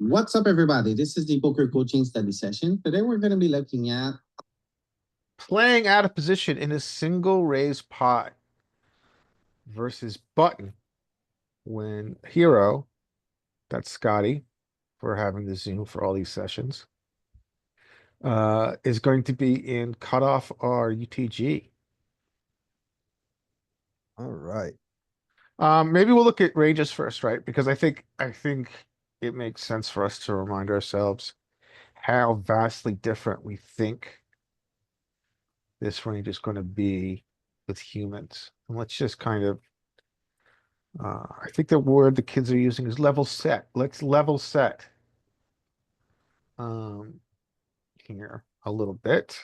What's up, everybody? This is the poker coaching study session. Today, we're going to be looking at Playing out of position in a single raise pot versus button when hero, that's Scotty for having the Zoom for all these sessions, is going to be in cutoff or UTG. All right. Maybe we'll look at ranges first, right? Because I think it makes sense for us to remind ourselves how vastly different we think this range is going to be with humans. And let's just kind of I think the word the kids are using is level set. Let's level set um, here a little bit.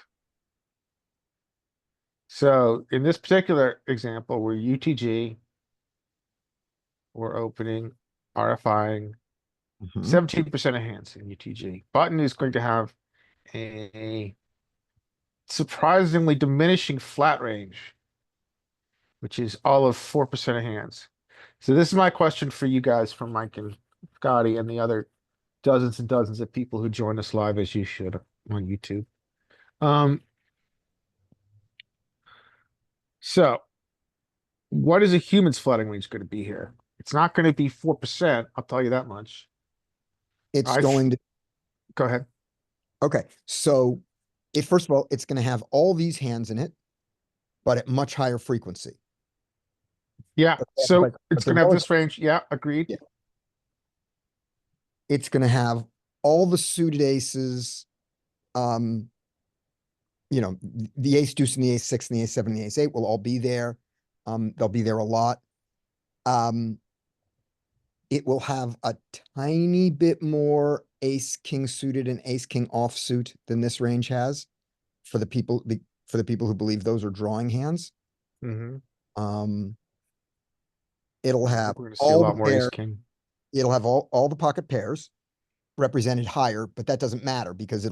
So in this particular example, we're UTG, we're opening, RFIing, 17% of hands in UTG. Button is going to have a surprisingly diminishing flat range, which is all of 4% of hands. So this is my question for you guys, from Mike and Scotty and the other dozens and dozens of people who join us live, as you should, on YouTube. Um, so what is a human's flooding range going to be here? It's not going to be 4%, I'll tell you that much. It's I going to, Go ahead. okay. So first of all, it's going to have all these hands in it, but at much higher frequency. Yeah, But so but it's they're going to have going- this range. Yeah, agreed. Yeah. It's going to have all the suited aces, um, the ace deuce and the ace six and the ace seven and the ace eight will all be there. They'll be there a lot. It will have a tiny bit more ace king suited and ace king offsuit than this range has for the people who believe those are drawing hands. Mm-hmm. It'll have We're going to see a lot more ace king. It'll have all the pocket pairs represented higher, but that doesn't matter because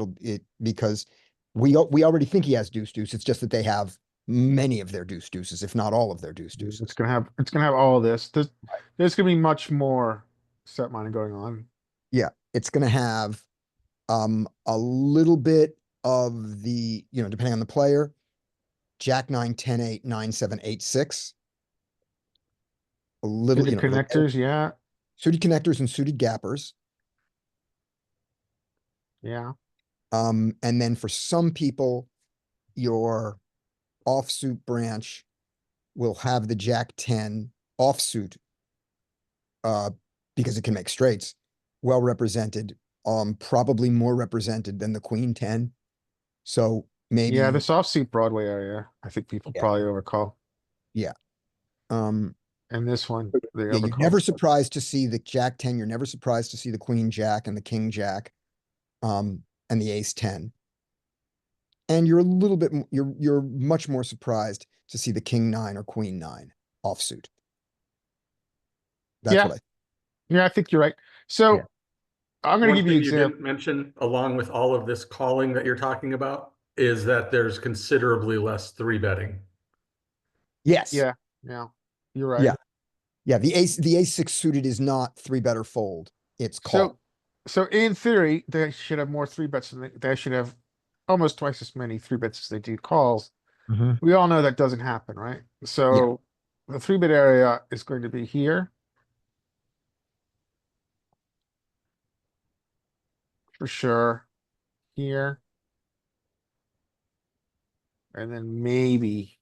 because we already think he has deuce deuce. It's just that they have many of their deuce deuces, if not all of their deuce deuces. It's gonna have all of this. There's gonna be much more set mining going on. Yeah, it's gonna have a little bit of the, depending on the player, Jack 9, 10, 8, 9, 7, 8, 6. A little, Suited connectors, yeah. Suited connectors and suited gappers. Yeah. And then for some people, your offsuit branch will have the Jack 10 offsuit, because it can make straights, well represented, probably more represented than the Queen 10. So maybe, Yeah, the soft seat Broadway area, I think people probably overcall. yeah. And this one, they Yeah, you're overcall. never surprised to see the Jack 10. You're never surprised to see the Queen Jack and the King Jack, and the Ace 10. And you're a little bit, you're much more surprised to see the King 9 or Queen 9 offsuit. That's Yeah. what Yeah, I think you're right. So Yeah. I'm going to One give you an thing you example. didn't mention, along with all of this calling that you're talking about, is that there's considerably less three betting. Yes. Yeah, yeah, you're right. Yeah. Yeah. The ace six suited is not three better fold. It's call. So in theory, they should have more three bets than they should have almost twice as many three bets as they do calls. We all know that doesn't happen, right? So the 3-bit area is going to be here. For sure. Here. And then maybe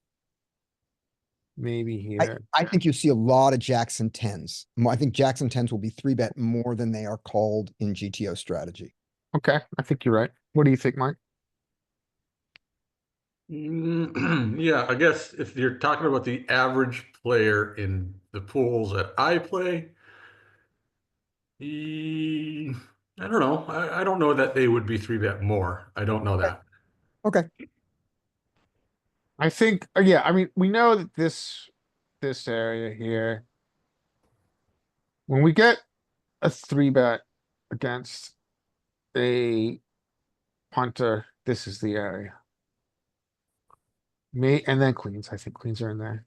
here. I think you see a lot of Jackson 10s. I think Jackson 10s will be three bet more than they are called in GTO strategy. Okay, I think you're right. What do you think, Mike? Yeah, I guess if you're talking about the average player in the pools that I play, I don't know. I don't know that they would be three bet more. I don't know that. Okay. I think, yeah, I mean, we know that this area here, when we get a 3-bet against a punter, this is the area. And then queens. I think queens are in there.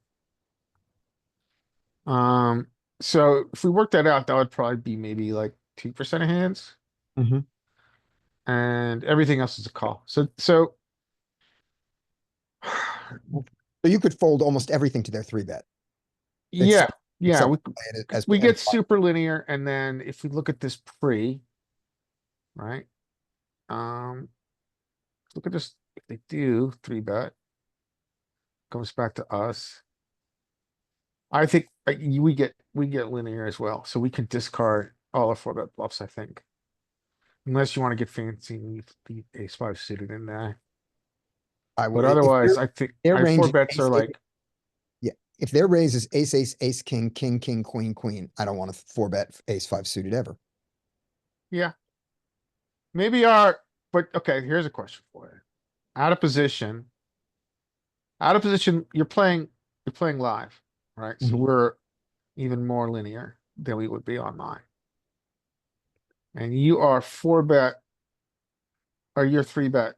So if we work that out, that would probably be maybe like 2% of hands. Mhm. And everything else is a call. So So you could fold almost everything to their 3-bet. yeah, yeah, except we, play it as we and get super linear, and then if we look at this pre, right? Look at this, if they do 3-bet, comes back to us. I think we get linear as well, so we can discard all our 4-bet bluffs, I think. Unless you want to get fancy and leave the ace 5 suited in there. I But would, if otherwise, I think their I range is 4-bets are ace, like, yeah, if their raise is ace, ace, ace, king, king, king, queen, queen, I don't want to 4-bet ace 5 suited ever. yeah. Maybe but okay, here's a question for you. Out of position, you're playing live, right? So Mhm. we're even more linear than we would be online. And you are 4-bet, or you're 3-bet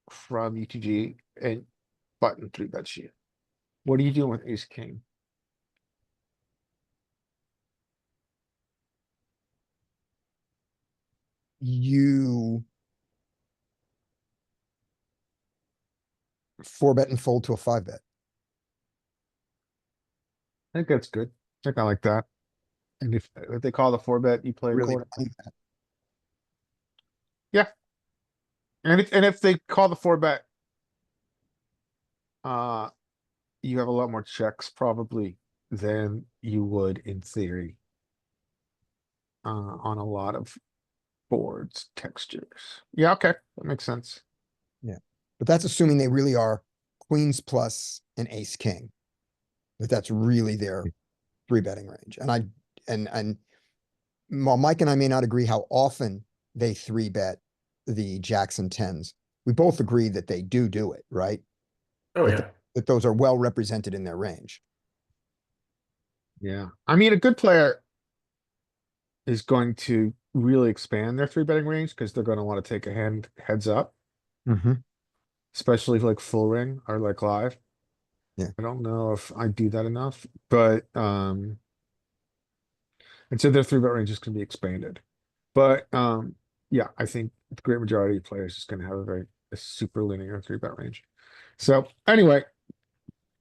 from UTG and button 3-bet you. What are you doing with ace king? You 4-bet and fold to a 5-bet. I think that's good. I think I like that. And if they call the 4-bet, you play Really accordingly. believe that. Yeah. And if they call the 4-bet, uh, you have a lot more checks probably than you would in theory. On a lot of boards, textures. Yeah, okay, that makes sense. Yeah. But that's assuming they really are queens plus an ace king. That that's really their 3-betting range. And while Mike and I may not agree how often they 3-bet the jacks and tens, we both agree that they do it, right? Oh, That, yeah. that those are well represented in their range. Yeah, I mean, a good player is going to really expand their 3-betting range because they're going to want to take a heads up, Mm-hmm. especially like full ring or like live. Yeah. I don't know if I do that enough, but and so their 3-bet range is going to be expanded. But yeah, I think the great majority of players is going to have a super linear 3-bet range. So anyway,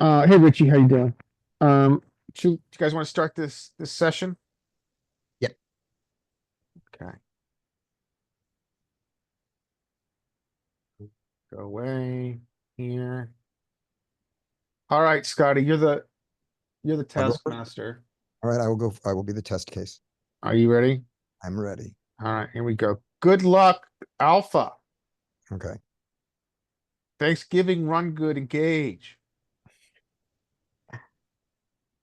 hey Richie, how you doing? Do you guys want to start this session? Yep. Okay. Go away here. All right, Scotty, you're the I'll go test first. master. All right, I will be the test case. Are you ready? I'm ready. All right, here we go. Good luck, Alpha. Okay. Thanksgiving, run good, engage.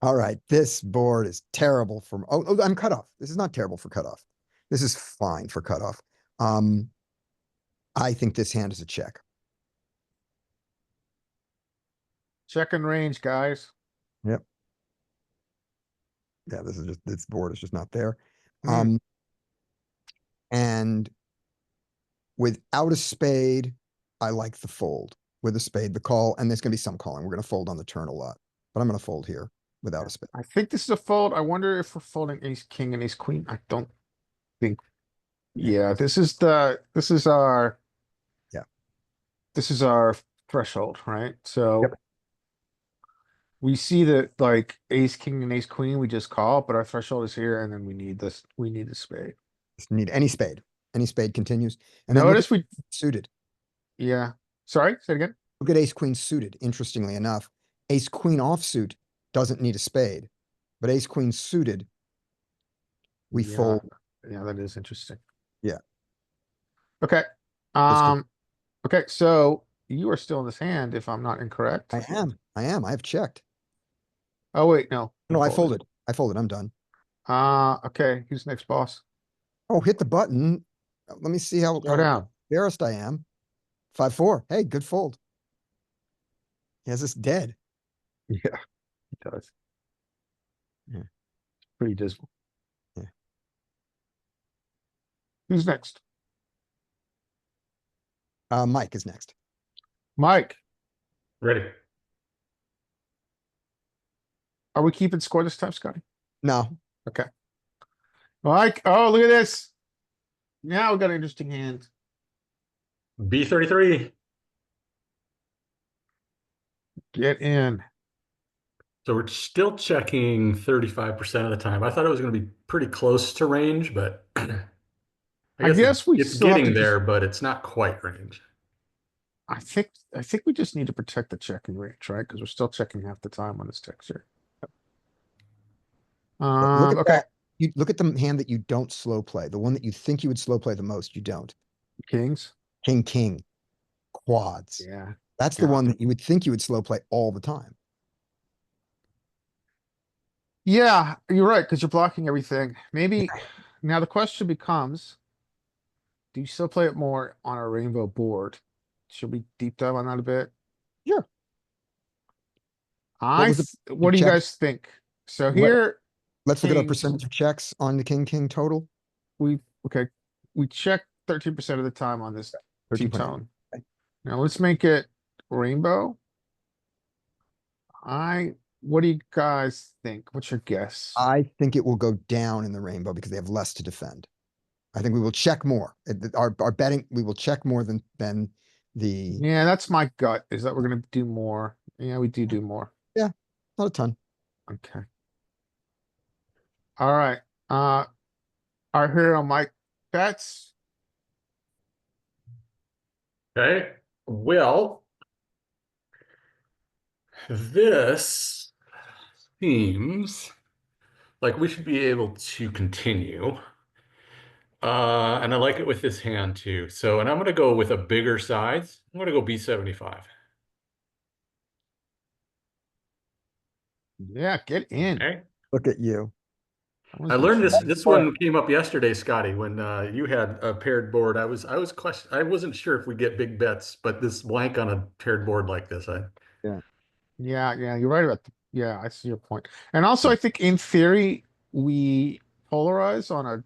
All right, this board is terrible for, I'm cut off. This is not terrible for cutoff. This is fine for cutoff. I think this hand is a check. Check and range, guys. Yep. Yeah, this board is just not there. Mm. And without a spade, I like the fold. With a spade, the call, and there's gonna be some calling. We're gonna fold on the turn a lot, but I'm gonna fold here without a spade. I think this is a fold. I wonder if we're folding ace king and ace queen. I don't think. Yeah, this is our Yeah. this is our threshold, right? So Yep. we see that like ace king and ace queen, we just call, but our threshold is here, and then we need this. We need the spade. Just need any spade. Any spade continues. And then look at Notice we, suited. yeah. Sorry, say it again. Look at ace queen suited, interestingly enough. Ace queen offsuit doesn't need a spade, but ace queen suited, we Yeah, fold. yeah, that is interesting. Yeah. Okay. Just to- Okay, so you are still in this hand, if I'm not incorrect. I am. I have checked. Oh, wait, no. No, I folded. I'm done. Okay, who's next, boss? Oh, hit the button. Let me see how Go down. embarrassed I am. 5-4. Hey, good fold. He has this dead. Yeah, it does. Yeah. Pretty dismal. Yeah. Who's next? Mike is next. Mike, Ready. are we keeping score this time, Scotty? No, Okay. Mike, oh, look at this. Now we got an interesting hand. B33. Get in. So we're still checking 35% of the time. I thought it was going to be pretty close to range, but I I guess guess we it's still have to getting just, there, but it's not quite range. I think we just need to protect the checking range, right? Because we're still checking half the time on this texture. But look at Okay, that. You look at the hand that you don't slow play, the one that you think you would slow play the most, you don't. kings. King, king, quads. Yeah. That's the Yeah. one that you would think you would slow play all the time. Yeah, you're right, because you're blocking everything. Maybe now the question becomes, do you still play it more on a rainbow board? Should we deep dive on that a bit? Sure. What was the What do you check? guys think? So What- here, Let's look at our kings, percentage of checks on the king, king total. okay, we check 13% of the time on this 13%. two-tone. Okay. Now let's make it rainbow. What do you guys think? What's your guess? I think it will go down in the rainbow because they have less to defend. I think we will check more. Our betting, we will check more than the, Yeah, that's my gut, is that we're gonna do more. Yeah, we do more. not a ton. Okay. All right, our hero Mike bets. Okay. Well, this seems like we should be able to continue. And I like it with this hand too. So, and I'm going to go with a bigger size. I'm going to go B75. Yeah, get in. Okay. Look at you. I learned this. This smart. one came up yesterday, Scotty, when you had a paired board. I wasn't sure if we get big bets, but this blank on a paired board like this, Yeah, you're right about yeah, I see your point. And also I think in theory, we polarize on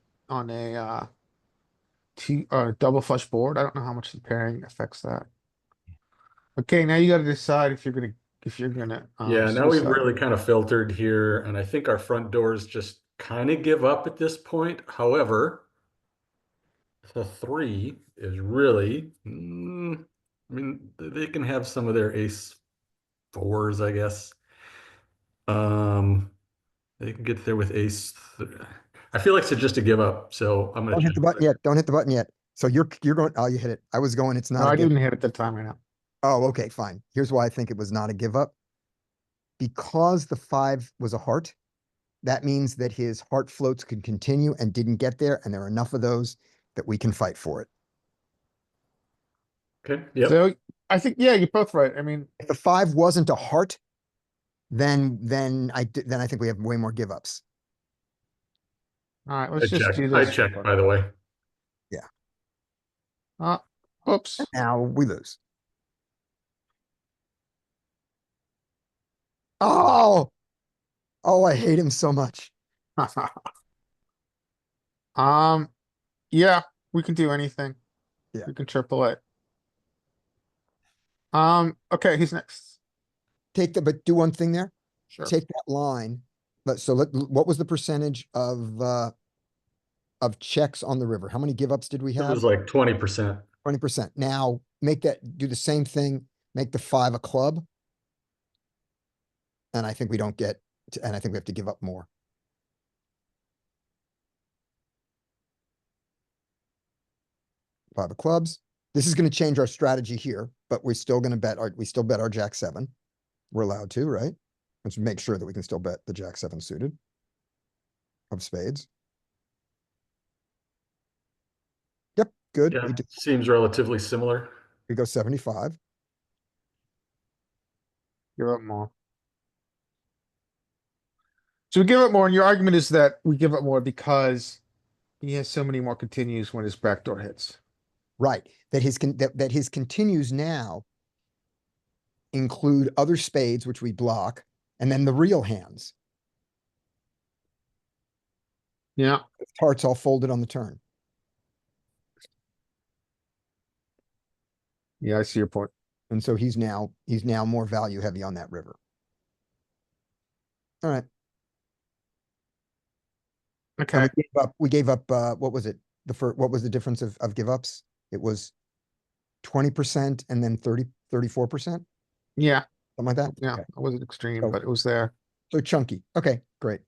a double flush board. I don't know how much the pairing affects that. Okay, now you gotta decide if you're gonna yeah. Now we've suicide. really kind of filtered here, and I think our front doors just kind of give up at this point. However, the 3 is really, I mean, they can have some of their ace 4s, I guess. They can get there with ace. I feel like it's just a give up, so I'm gonna Don't hit check. the button yet. Don't hit the button yet. So you're going, oh, you hit it. I was going, it's No, not I a give. didn't hit it that time right now. Oh, okay, fine. Here's why I think it was not a give up. Because the 5 was a heart, that means that his heart floats could continue and didn't get there, and there are enough of those that we can fight for it. Okay. Yep. So I think, yeah, you're both right. I mean, If the 5 wasn't a heart, then I think we have way more give ups. all right, I let's just checked. do I this. checked, by the way. Oops. Now we lose. Oh, I hate him so much. Yeah, we can do anything. Yeah. We can triple it. Okay, he's next. But do one thing there. Sure. Take that line. What was the percentage of checks on the river? How many give ups did we It have? was like 20%. 20%. Now do the same thing, make the 5 a club. And I think we don't get, and I think we have to give up more. Five of clubs. This is going to change our strategy here, but we're still going to we still bet our jack 7. We're allowed to, right? Let's make sure that we can still bet the jack 7 suited of spades. Yep, good. Yeah, seems relatively similar. We go 75. Give up more. So we give up more, and your argument is that we give up more because he has so many more continues when his backdoor hits. Right. That his continues now include other spades, which we block, and then the real hands. Yeah. Hearts all folded on the turn. Yeah, I see your point. And so he's now more value heavy on that river. All right. Okay. And we gave up, what was it? the first, what was the difference of give ups? It was 20% and then 34%, Yeah, something like that? yeah, Okay. it wasn't extreme, So- but it was there. So chunky. Okay, great.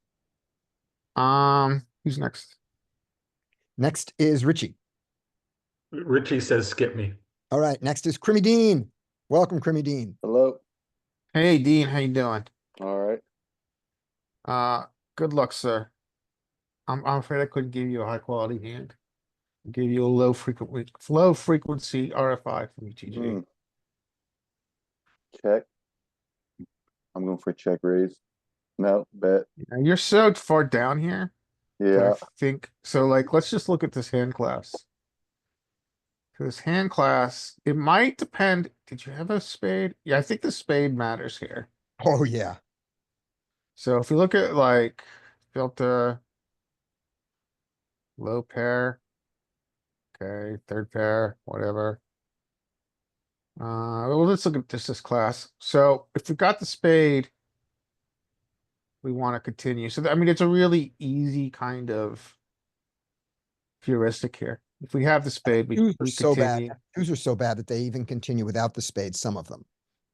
Who's next? Next is Richie. Richie says skip me. All right, next is Crimmy Dean. Welcome, Crimmy Dean. Hello. Hey, Dean, how you doing? All right. Good luck, sir. I'm afraid I couldn't give you a high quality hand. I gave you a low frequency RFI from UTG. Hmm. Check. I'm going for a check raise. No, bet. Now, you're so far down here that Yeah. I think so. Like, let's just look at this hand class. So this hand class, it might depend. Did you have a spade? Yeah, I think the spade matters here. Oh, yeah. So if you look at like filter, low pair, okay, third pair, whatever. Well, let's look at this class. So if we got the spade, we want to continue. So I mean, it's a really easy kind of heuristic here. If we have the spade, we Twos are so bad. continue. Twos are so bad that they even continue without the spade, some of them.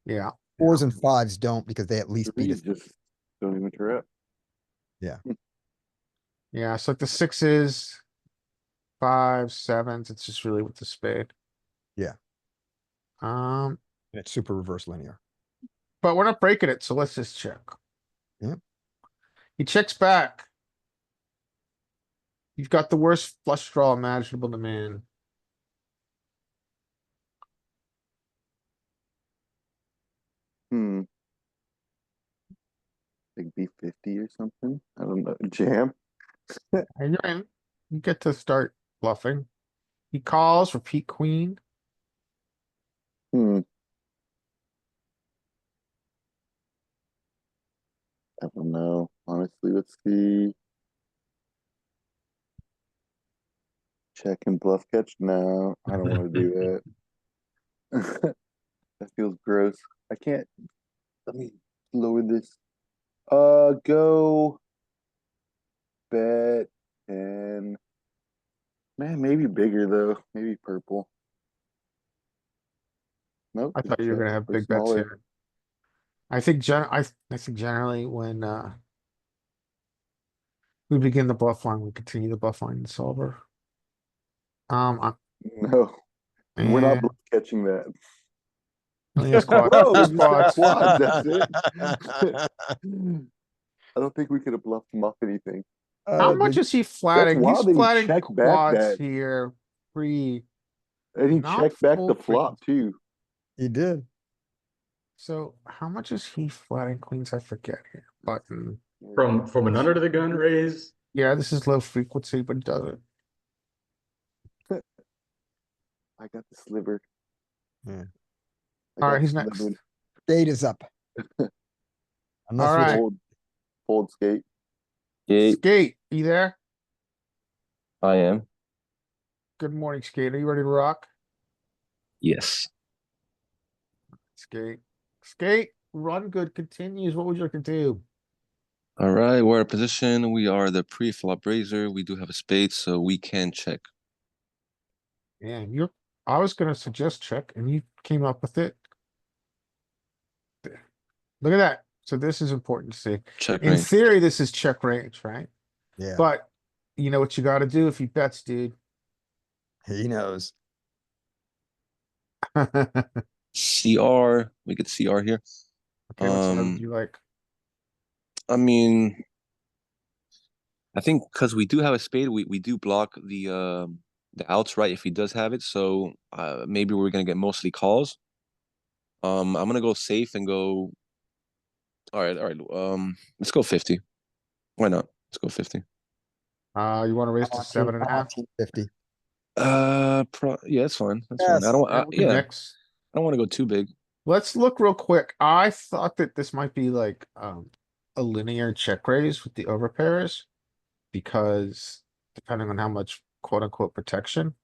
Yeah, Fours and fives don't because they at least beat Threes it. just don't even trip. yeah. So like the sixes, fives, sevens, it's just really with the spade. Yeah. Um, It's super reverse linear. but we're not breaking it, so let's just check. Yep. He checks back. You've got the worst flush draw imaginable to man. Hmm. Like B50 or something. I don't know. Jam. And you're in. You get to start bluffing. He calls, repeat queen. Hmm. I don't know. Honestly, let's see. Check and bluff catch. No, I don't want to do that. That feels gross. I can't. Let me lower this. Go bet and man, maybe bigger though. Maybe purple. Nope. I just thought you were check gonna have for big bets smaller. here. I think generally when we begin the bluff line, we continue the bluff line in solver. No, we're not And bluff catching that. yeah, squad, Oh, we just had squads. quads. That's it. I don't think we could have bluffed him off anything. How much is he flatting? wild that He's he flatting checked back quads that. here, free. And he Not checked back the full flop too. He did. So how much is he flatting queens? I forget here. Button. From an under the gun raise. Yeah, this is low frequency, but it doesn't. I got the sliver. Yeah. I All right, got he's next. slivered. Spade is up. Unless All Richie- right. Fold skate. Skate, you there? I am. Good morning, Skate. Are you ready to rock? Yes. Skate. Skate, run good continues. What would you like to do? All right, we're at position. We are the pre-flop raiser. We do have a spade, so we can check. Yeah, I was gonna suggest check and you came up with it. Look at that. So this is important to see. Check In range. theory, this is check range, right? Yeah, But you know what you gotta do if he bets, dude. he knows. Okay, CR. We get CR here. what side Um, would you like? I mean, I think because we do have a spade, we do block the outs, right? If he does have it, so maybe we're gonna get mostly calls. I'm gonna go safe and go. All right. Let's go 50. Why not? Let's go 50. You wanna raise to 7.5? 50. Yeah, that's fine. That's fine. Yes. I don't. Yeah, we can Yeah, mix. I don't want to go too big. Let's look real quick. I thought that this might be like a linear check raise with the overpairs because depending on how much quote unquote protection,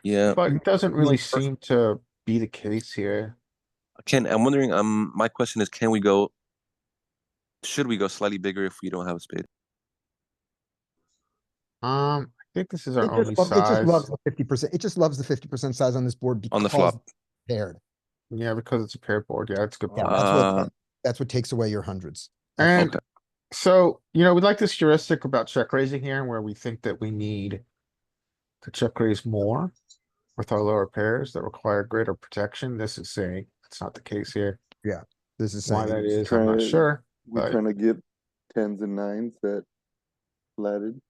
Yeah. but it doesn't really seem to be the case here. I'm wondering, my question is, should we go slightly bigger if we don't have a spade? I think this is our only It just loves size. the 50%. It just loves the 50% size on this board On the because flop. it's paired. Yeah, because it's a paired board. Yeah, it's a good Yeah, point. that's what takes away your hundreds. That's And Okay. so, we like this heuristic about check raising here where we think that we need to check raise more with our lower pairs that require greater protection. This is saying it's not the case here. this is Why saying. that Just is, I'm not trying- sure. We're But trying to get tens and nines that flatted.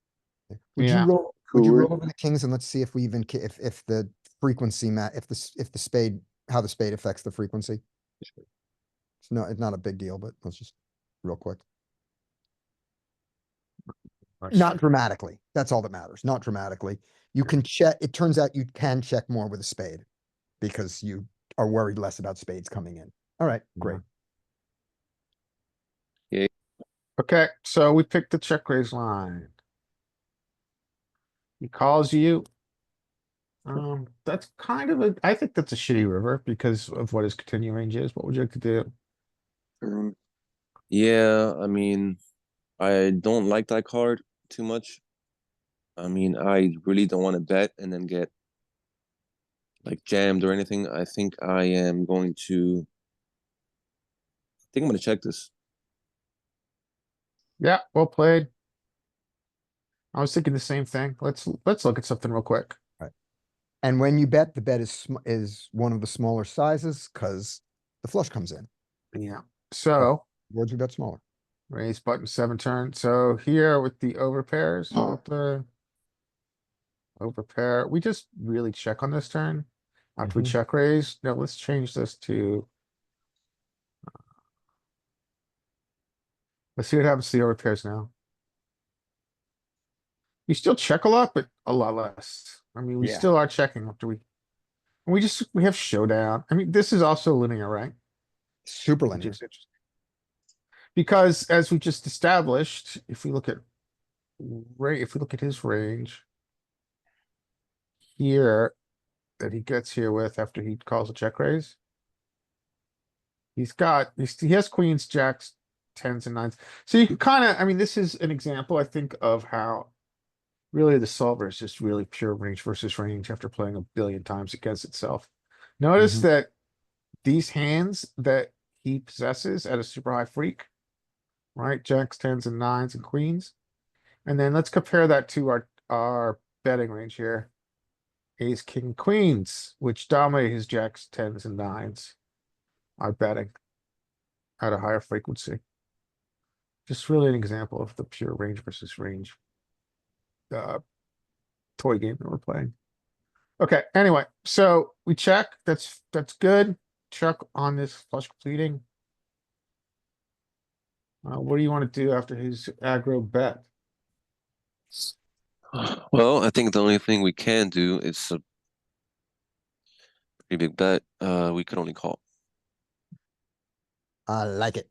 Would you Yeah. roll, would you Cooler. roll over the kings and let's see if we even, if the frequency if the spade, how the spade affects the frequency? It's not a big deal, but let's just real quick. Not dramatically. That's all that matters. Not dramatically. You can check, it turns out you can check more with a spade because you are worried less about spades coming in. All right, great. Okay, so we picked the check raise line. He calls you. That's kind of I think that's a shitty river because of what his continue range is. What would you like to do? Turn. Yeah, I mean, I don't like that card too much. I mean, I really don't want to bet and then get like jammed or anything. I think I am going to. I think I'm going to check this. Yeah, well played. I was thinking the same thing. Let's look at something real quick. And when you bet, the bet is one of the smaller sizes because the flush comes in. Yeah. So Boards we bet smaller. raise button 7 turn. So here with the overpairs, with the overpair, we just really check on this turn. After we Mhm. check raise, now let's change this to. Let's see what happens to the overpairs now. We still check a lot, but a lot less. I mean, we Yeah. still are checking after we have showdown. I mean, this is also linear, right? Super Which linear. is interesting. Because as we just established, if we look at if we look at his range here that he gets here with after he calls a check raise. He has queens, jacks, tens and nines. So you can kind of, I mean, this is an example, I think, of how really the solver is just really pure range versus range after playing a billion times against itself. Notice Mhm. that these hands that he possesses at a super high freak, right? Jacks, tens, and nines and queens. And then let's compare that to our betting range here. Ace, king, queens, which dominate his jacks, tens, and nines, are betting at a higher frequency. Just really an example of the pure range versus range toy game that we're playing. Okay, anyway, so we check. That's good. Check on this flush completing. What do you want to do after his aggro bet? Well, I think the only thing we can do is a pretty big bet. We could only call. I like it.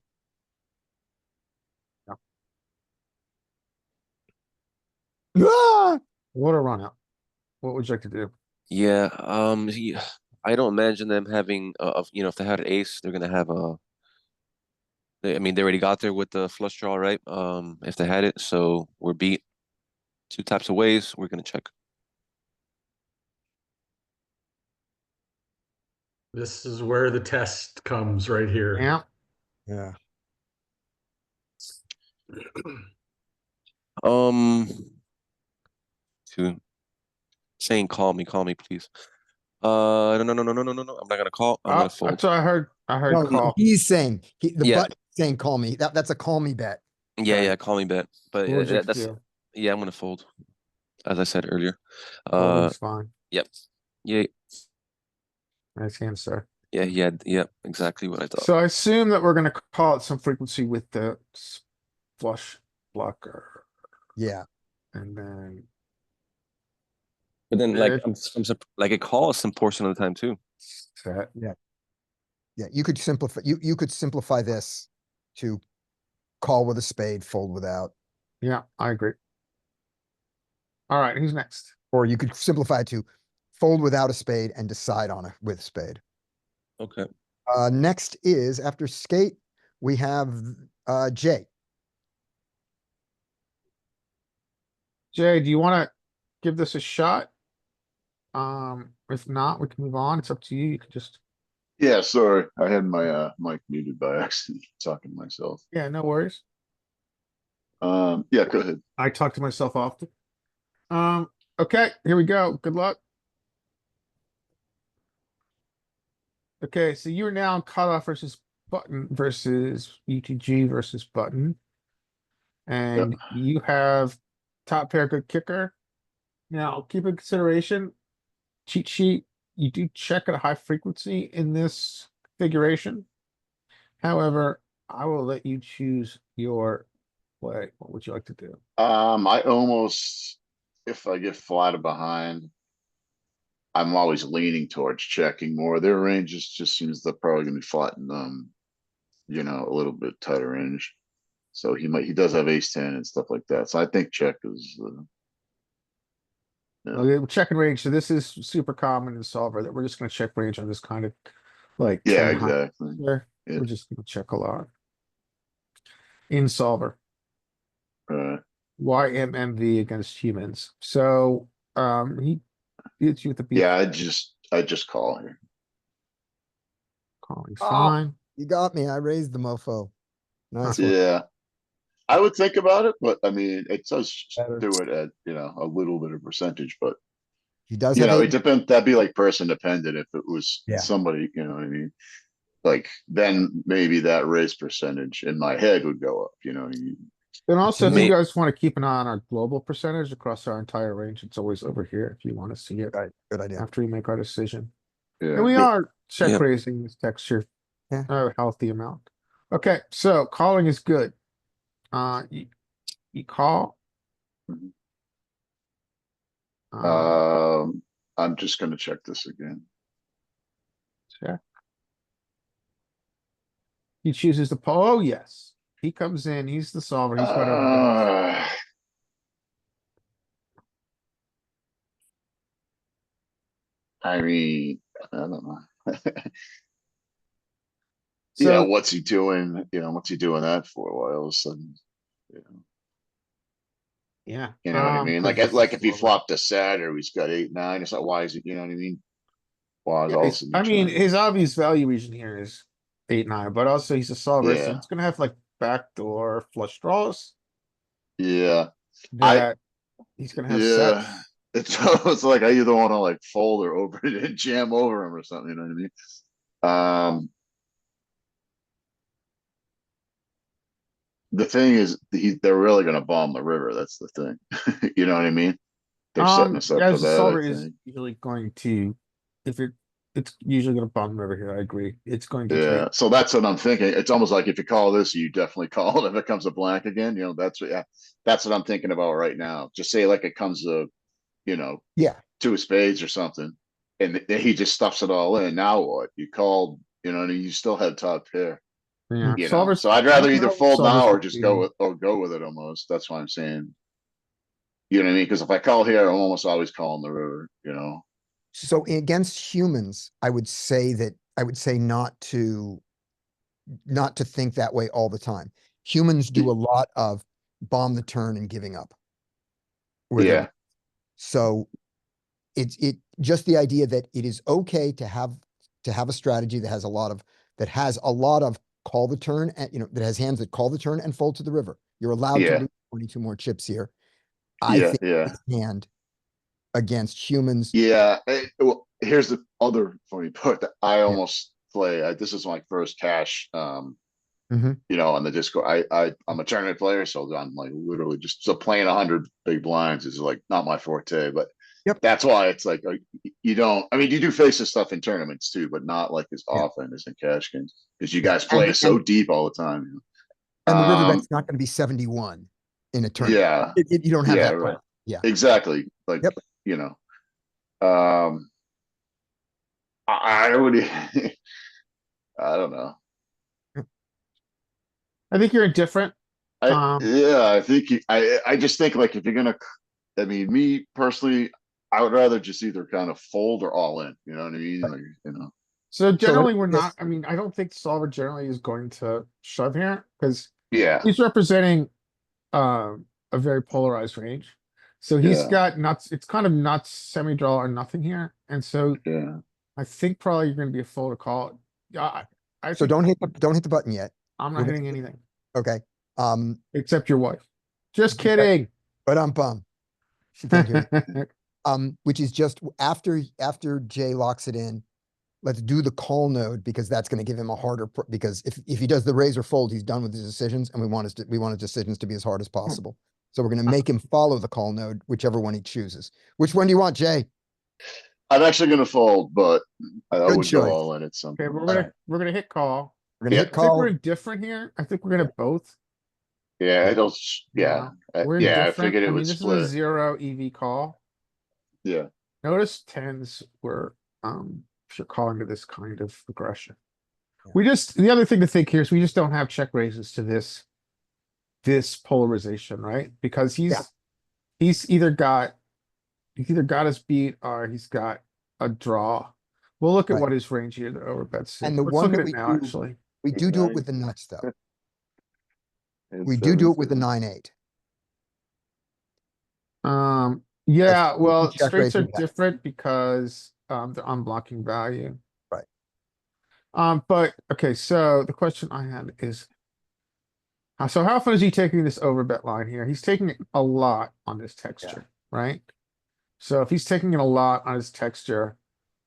Ah! What a run out. What would you like to do? Yeah. I don't imagine them having. If they had an ace, they're gonna have a. I mean, they already got there with the flush draw, right? If they had it, so we're beat 2 types of ways. We're gonna check. This is where the test comes right here. Yeah, Yeah. To saying call me, please. No. I'm not gonna call. I'm gonna fold. that's what I heard. I heard No, call. he's saying, the Yeah. button saying, call me. That's a call me bet. Yeah, Okay. yeah, call me bet. But What would you like to that's do? yeah, I'm gonna fold. As I said earlier. Folding's fine. Yep. Yeah, Nice answer. yeah, he had. Yep, exactly what I thought. So I assume that we're gonna call at some frequency with the flush blocker, Yeah. and then But then, like, Good. like it calls some portion of the time too. set. Yeah, you could simplify this to call with a spade, fold without, Yeah, I agree. All right, who's next? or you could simplify it to fold without a spade and decide on it with spade. Okay. Next is after skate, we have Jay. Jay, do you want to give this a shot? If not, we can move on. It's up to you. You can just, Yeah, sorry, I had my mic muted by accident, talking to myself. yeah, no worries. Yeah, go ahead. I talk to myself often. Okay, here we go. Good luck. Okay, so you are now in cutoff versus button versus UTG versus button. And you have top pair good kicker. Now, keep in consideration, cheat sheet, you do check at a high frequency in this configuration. However, I will let you choose your play. What would you like to do? I almost, if I get flatted behind, I'm always leaning towards checking more. Their ranges just seems they're probably gonna be flattened, a little bit tighter range. So he does have ace 10 and stuff like that. So I think check is, yeah. Okay, check and range. So this is super common in solver that we're just gonna check range on this kind of like Yeah, 10 high exactly. there. Yeah. We're just gonna check a lot. In solver, YMMV against humans. So he hits you with the beat. Yeah, I just call here. Calling Oh. fine. You got me. I raised the mofo. Nice one. Yeah. I would think about it, but I mean, it does Better. do it at, a little bit of percentage, but He does have it eight. depends, that'd be like person dependent. If it was Yeah. somebody, you know what I mean? Like, then maybe that raise percentage in my head would go up, you know what I mean? And also, if you May- guys want to keep an eye on our global percentage across our entire range, it's always over here if you want to see it Right, good idea. after we make our decision. And Yeah. we are check Yep. raising this texture Yeah. a healthy amount. Okay, so calling is good. You call. Mhm. Uh, I'm just gonna check this again. check. He chooses the oh yes. He comes in, he's the solver, he's got everything. I mean, I don't know. So Yeah, what's he doing? What's he doing that for? Why all of a sudden, you know, yeah. you know what I mean? 'Cause Like, this like is if he solver. flopped a set or he's got 8-9, it's like, why is it, you know what I mean? Why is Yeah, all of a sudden? I mean, trying- his obvious value region here is 8-9, but also he's a solver, so Yeah. it's gonna have like backdoor flush draws Yeah, that he's gonna have yeah. sets. It's almost like I either want to like fold or open it and jam over him or something, you know what I mean? The thing is, they're really gonna bomb the river, that's the thing. You know what I mean? They're setting us up for As a that, solver I is think. usually going to, if it's usually gonna bomb over here, I agree. It's going to Yeah, take. so that's what I'm thinking. It's almost like if you call this, you definitely call it if it comes a blank again, that's what, yeah, that's what I'm thinking about right now. Just say like it comes to, Yeah. 2 of spades or something, and then he just stuffs it all in. Now what? You called, and you still had top pair. Yeah, You know, solvers. so I'd rather either fold solvers now or would just be- go with it almost. That's why I'm saying. You know what I mean? Because if I call here, I'm almost always calling the river. So against humans, I would say not to think that way all the time. Humans do a lot of bomb the turn and giving up. where they're- Yeah. So it's just the idea that it is okay to have a strategy that has a lot of call the turn and that has hands that call the turn and fold to the river. You're allowed Yeah. to lose 22 more chips here. I Yeah, think yeah. this hand against humans. Yeah. Well, here's the other funny part that I almost play. This is my first cash, Mhm. on the Discord. I'm a tournament player, so I'm like literally just playing 100 big blinds is like not my forte, but Yep. that's why it's like you don't. I mean, you do face this stuff in tournaments too, but not like as Yeah. often as in cash games because you Yeah, guys play and- so deep all the time. And the river Um, bet's not going to be 71 in a tournament. Yeah. You don't have Yeah, that. right. Yeah. Exactly. Like, Yep. I would, I don't know. I think you're indifferent. Yeah, I think I just think like if you're gonna, I mean, me personally, I would rather just either kind of fold or all in. You know what I mean? Like, So generally, let we're me not. guess. I mean, I don't think solver generally is going to shove here because yeah, he's representing a very polarized range. So he's Yeah. got nuts, it's kind of nuts, semi-draw or nothing here, and so Yeah. I think probably you're gonna be a fold to call. Yeah, I So think don't hit the button yet. I'm we're not gonna hitting hit- anything, Okay. except your wife. Just Okay. kidding. But I'm bummed. She can't hear me. Which is just after Jay locks it in, let's do the call node because that's going to give him a harder, because if he does the raise or fold, he's done with his decisions and we want his decisions to be as hard as possible. So we're going to make him follow the call node, whichever one he chooses. Which one do you want, Jay? I'm actually gonna fold, but I Good would go choice. all in at some Okay, point. we're gonna hit call. We're going to Yeah. hit I think we're call. indifferent here. I think we're gonna both. Yeah, Yeah. it'll, yeah, We're yeah, I indifferent. figured I it mean, would this is a split. 0 EV call. Yeah, Notice tens were, if you're calling to this kind of aggression. Yeah. The other thing to think here is we just don't have check raises to this polarization, right? Because he's either got us beat or he's got a draw. We'll look at Right. what his range here, the overbets. And the Let's one look at that it we now, do- actually. We do it with the nuts though. And We do it with the 7-7. 9-8. Yeah, well, check straights are raising that. different because, they're unblocking value. Right. But, okay, so the question I had is, so how often is he taking this overbet line here? He's taking it a lot on this texture, right? So if he's taking it a lot on his texture,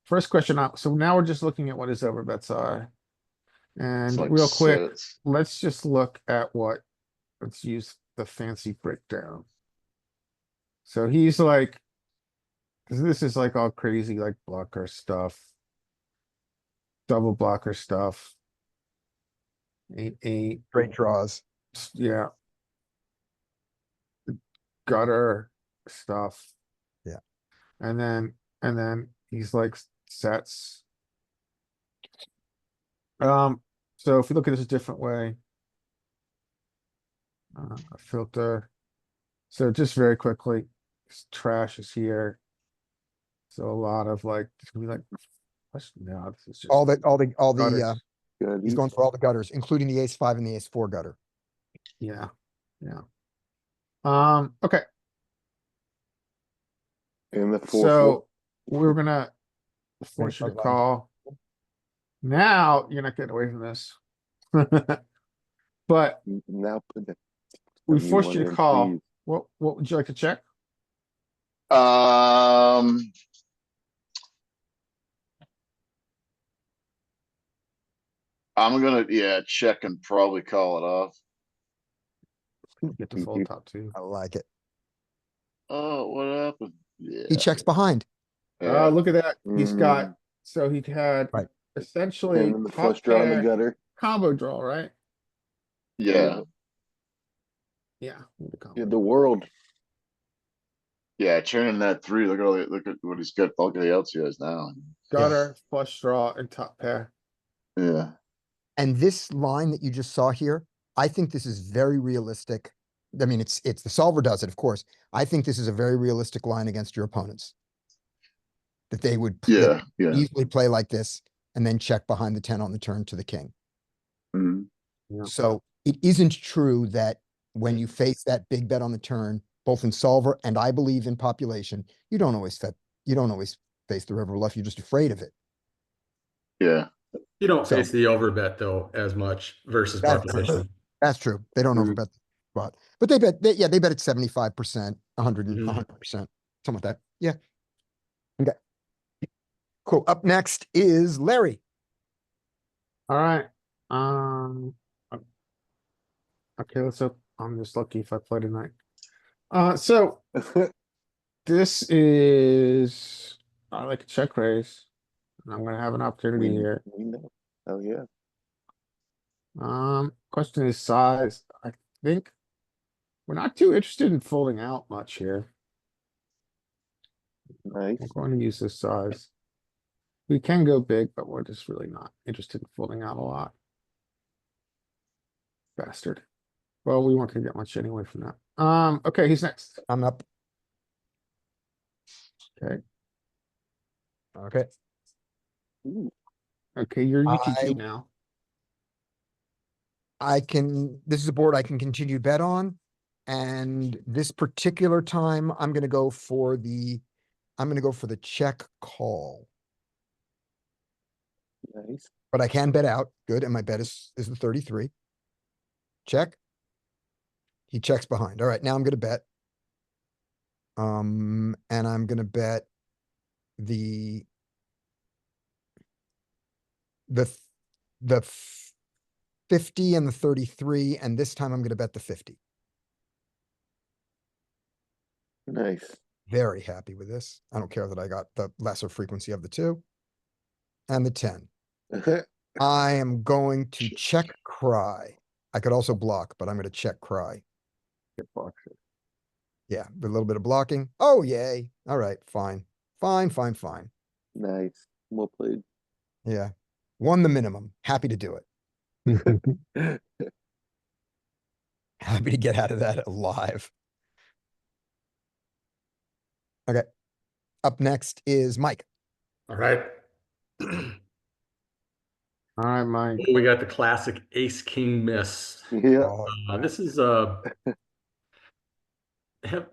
first question out, so now we're just looking at what his overbets are. it's And like real quick, six. let's just look at let's use the fancy breakdown. So he's like, this is like all crazy, like blocker stuff. Double blocker stuff. 8-8, Great draws. yeah. Gutter stuff. Yeah. And then he's like sets. So if you look at this a different way. A filter. So just very quickly, trash is here. So a lot of like, it's gonna be like, no, this is just. All the, gutters. Good. he's going for all the gutters, including the ace 5 and the ace 4 gutter. Yeah, yeah. Okay, And the 4-4. so we're gonna force you to Right. call. Now, you're not getting away from this. But Now put the. we W forced one you to in, call. please. What would you like to check? I'm gonna, yeah, check and probably call it off. Get the full top two. I like it. Oh, what happened? He Yeah. checks behind. Yeah. Look at that. He's got, Mm. so he had Right. essentially And then the top flush draw in the pair gutter. combo draw, right? Yeah, Yeah. with the combo Yeah, the draw. world. yeah, turning that 3, look at look at what he's got, look at the outs he has now. Gutter, flush draw, and top pair. Yeah, And this line that you just saw here, I think this is very realistic. I mean, it's the solver does it, of course. I think this is a very realistic line against your opponents. That they would yeah, yeah. easily play like this and then check behind the 10 on the turn to the king. Mhm. Yeah. So it isn't true that when you face that big bet on the turn, both in solver and I believe in population, you don't always face the river bluff. You're just afraid of it. Yeah, You don't So- face the overbet though as much versus That's population. That's true. They don't Mhm. overbet the spot, but they bet at 75%, 100, Mhm. 100%, something like that. Yeah. Okay. Cool. Up next is Larry. All right. Okay, let's hope I'm just lucky if I play tonight. So this is, I like a check raise. And I'm gonna have an opportunity here. We know. Oh, yeah. Question is size. I think we're not too interested in folding out much here. Nice. We're going to use this size. We can go big, but we're just really not interested in folding out a lot. Bastard. Well, we weren't gonna get much anyway from that. Okay, he's next. I'm up. Okay, Okay. Ooh, okay, you're UTG I- now. This is a board I can continue to bet on. And this particular time, I'm gonna go for the check call, Nice. but I can bet out. Good, and my bet is the 33. Check. He checks behind. All right, now I'm gonna bet. And I'm gonna bet the the th- the f- 50 and the 33, and this time I'm gonna bet the 50. Nice. Very happy with this. I don't care that I got the lesser frequency of the two. And the 10. I am going to check cry. I could also block, but I'm gonna check cry. Yeah, a little bit of blocking. Oh, yay. All right, fine. Fine, fine, fine. Nice. Well played. Yeah. Won the minimum. Happy to do it. Happy to get out of that alive. Okay. Up next is Mike. All right. Alright, Mike. We got the classic ace king miss. Yeah. Oh, This is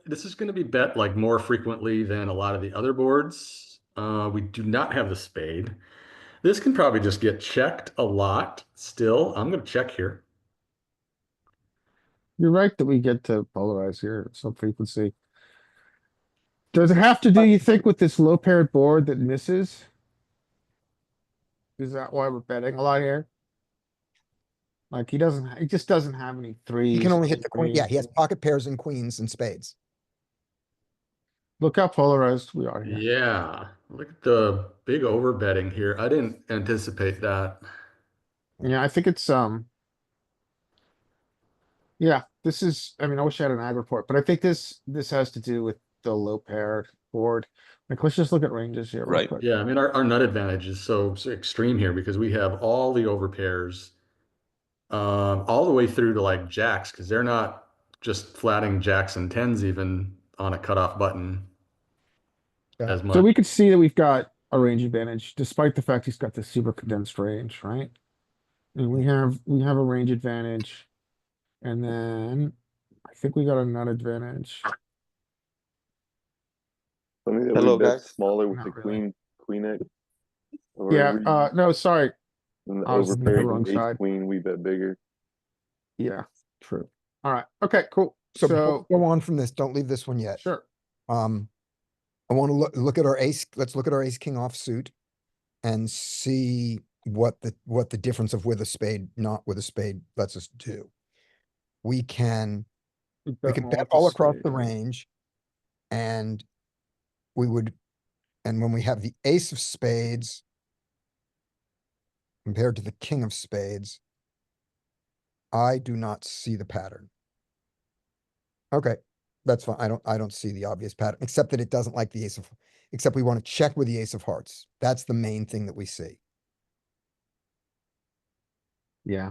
this is going to be bet like more frequently than a lot of the other boards. We do not have the spade. This can probably just get checked a lot still. I'm going to check here. You're right that we get to polarize here at some frequency. Does it have to do, you think, with this low paired board that misses? Is that why we're betting a lot here? Like he just doesn't have any threes. he can only hit the queen. Yeah, queens. he has pocket pairs and queens and spades. Look how polarized we are here. Yeah, look at the big over betting here. I didn't anticipate that. Yeah, I think it's yeah, this is, I mean, I wish I had an ag report, but I think this has to do with the low paired board. Like, let's just look at ranges here real Right. quick. Yeah, I mean our nut advantage is so extreme here because we have all the over pairs all the way through to like jacks because they're not just flatting jacks and tens even on a cutoff button Yeah. as much. So we could see that we've got a range advantage, despite the fact he's got this super condensed range, right? And we have a range advantage. And then I think we got a nut advantage. Funny that Hello, we bet guys. smaller with Not the really. queen X. Yeah, no, sorry. And the I was looking at the overpaired wrong and ace side. queen, we bet bigger. Yeah, true. All right. Okay, cool. So before So, we go on from this, don't leave this one yet. sure. I want to look at our ace. Let's look at our ace king offsuit and see what the difference of with a spade, not with a spade lets us do. We can more bet with the all across spade. the range, and and when we have the ace of spades compared to the king of spades, I do not see the pattern. Okay, that's fine. I don't see the obvious pattern, except that it doesn't like the except we want to check with the ace of hearts. That's the main thing that we see. Yeah.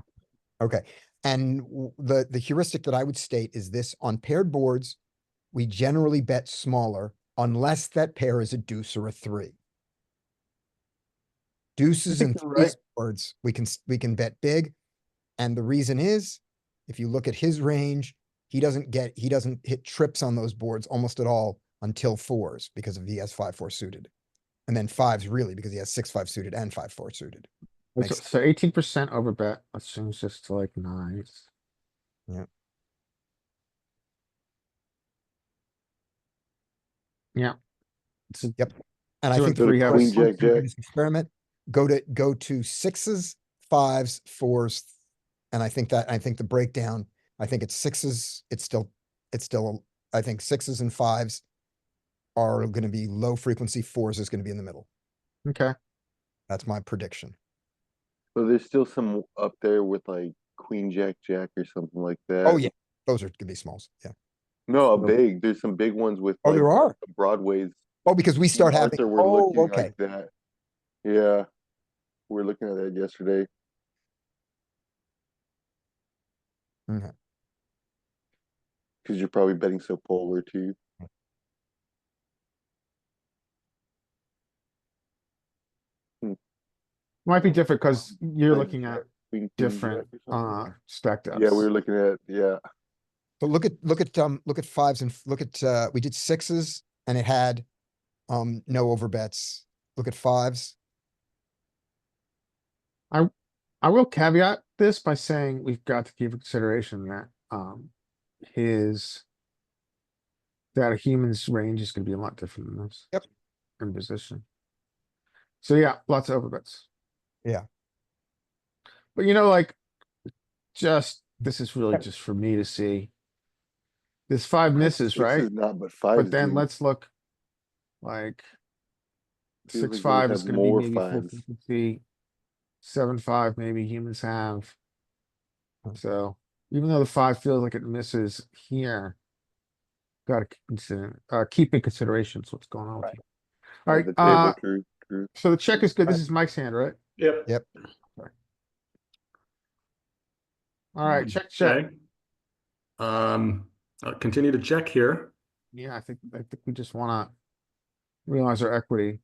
Okay, and the heuristic that I would state is this: on paired boards, we generally bet smaller unless that pair is a deuce or a three. Deuces think and you're threes right. boards, we can bet big, and the reason is, if you look at his range, he doesn't hit trips on those boards almost at all until fours because he has 5-4 suited, and then fives really because he has 6-5 suited and 5-4 suited. Makes So 18% over bet. Let's change this to like nines. Yeah. Yeah. Yep. And I Two think and the three have queen, first jack, function of jack. this experiment, go to sixes, fives, fours, and I think the breakdown, I think it's sixes, it's still, I think sixes and fives are gonna be low frequency, fours is gonna be in the middle. Okay. That's my prediction. So there's still some up there with like queen, jack, jack or something like that. Oh, yeah, those are gonna be smalls, yeah. No, So- big. There's some big ones with Oh, like there are? Broadways. Oh, because we start having, Arthur, we're oh, looking okay. like that. Yeah. We're looking at that yesterday. Okay. Because you're probably betting so polar too. Might be different because you're Like looking at queen, queen, different jack or something. stacked ups. Yeah, we were looking at, yeah. But look at fives and look at, we did sixes and it had, no overbets. Look at fives. I will caveat this by saying we've got to give consideration that, his. That a human's range is gonna be a lot different than this. Yep. In position. So yeah, lots of overbets. Yeah. But you know, like, this is really just for me to see. There's five misses, right? Sixes not, but fives. But then do. let's look. Like. Feels like 6-5 those is have gonna be more maybe full fives. 50. 7-5, maybe humans have. So, even though the 5 feels like it misses here. Gotta consider, keep in consideration what's going on with Right. you. Yeah, Alright, the table, true. so the check is good. This Alright. is Mike's hand, right? Yep. Yep. Alright, check. Okay. I'll continue to check here. Yeah, I think we just wanna realize our equity.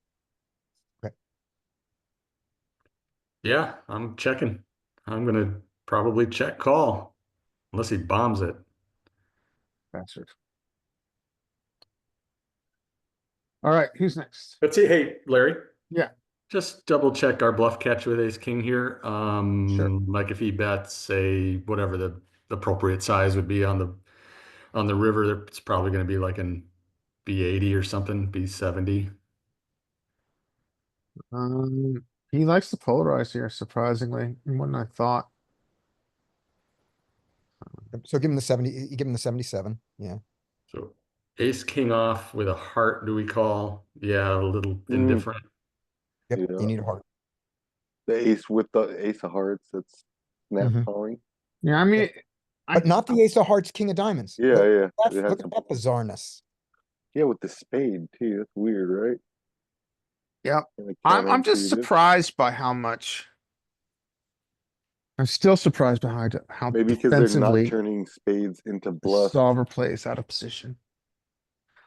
Yeah, I'm checking. I'm gonna probably check call unless he bombs it. Bastard. Alright, who's next? Let's see. Hey, Larry. Yeah. Just double check our bluff catch with ace king here. Sure. Like if he bets, say, whatever the appropriate size would be on the river, it's probably going to be like an B80 or something, B70. He likes to polarize here, surprisingly, more than I thought. So give him the 70, you give him the 77. Yeah. So ace king off with a heart, do we call? Yeah, a little indifferent. Yep. Yeah. You need a heart. The ace with the ace of hearts, that's snap Mhm. calling. Yeah, I mean. But not the ace of hearts, king of diamonds. Yeah, yeah. It has Look at that bizarreness. Yeah, with the spade too. That's weird, right? Yep. Kinda I'm just counterintuitive. surprised by how much. I'm still surprised by how Maybe because they're not defensively turning spades into the bluff. solver plays out of position.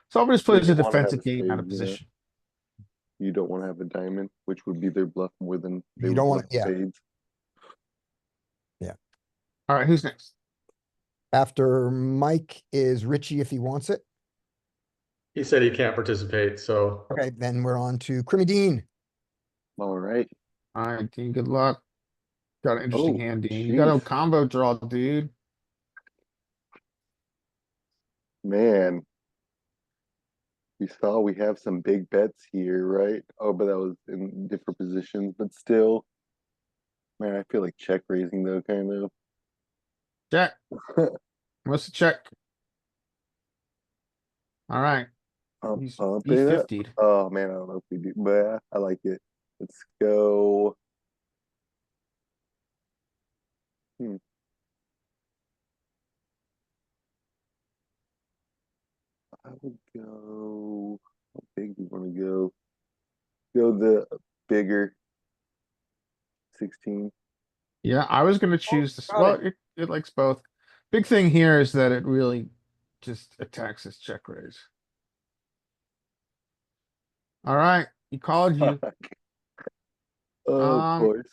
Solver just They plays a don't wanna have defensive a game out of spade, yeah. position. You don't want to have a diamond, which would be their bluff more than they You would don't want want, yeah. spades. Alright, who's next? After Mike is Richie if he wants it. He said he can't participate, so Okay, then we're on to Crimmy Dean. All right. Alright, Dean, good luck. Got an interesting Oh, hand, Dean. You got a jeez. combo draw, dude. Man. We saw we have some big bets here, right? Oh, but that was in different positions, but still. Man, I feel like check raising though, kind of. Check. What's the check? Alright, I'm he's pumping it up. 50'd. Oh man, I don't know if we do, but I like it. Let's go. I would go. How big do you want to go? Go the bigger 16. Yeah, I was gonna choose this. got Well, it likes both. Big thing here is that it really just attacks this check raise. Alright, he called you. Oh, of Um, course.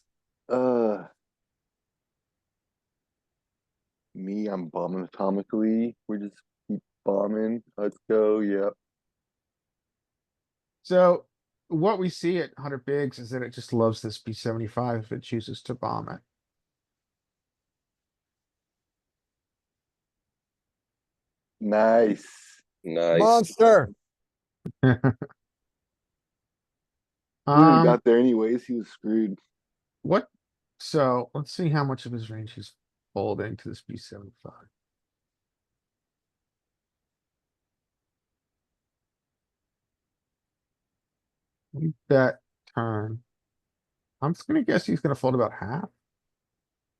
Me, I'm bombing atomically. We're just keep bombing. Let's go. Yep. So what we see at 100 bigs is that it just loves this B75 if it chooses to bomb it. Nice. Nice. Monster. He would have got there anyways. He was screwed. What? So let's see how much of his range he's folding to this B75. We bet turn. I'm just gonna guess he's gonna fold about half.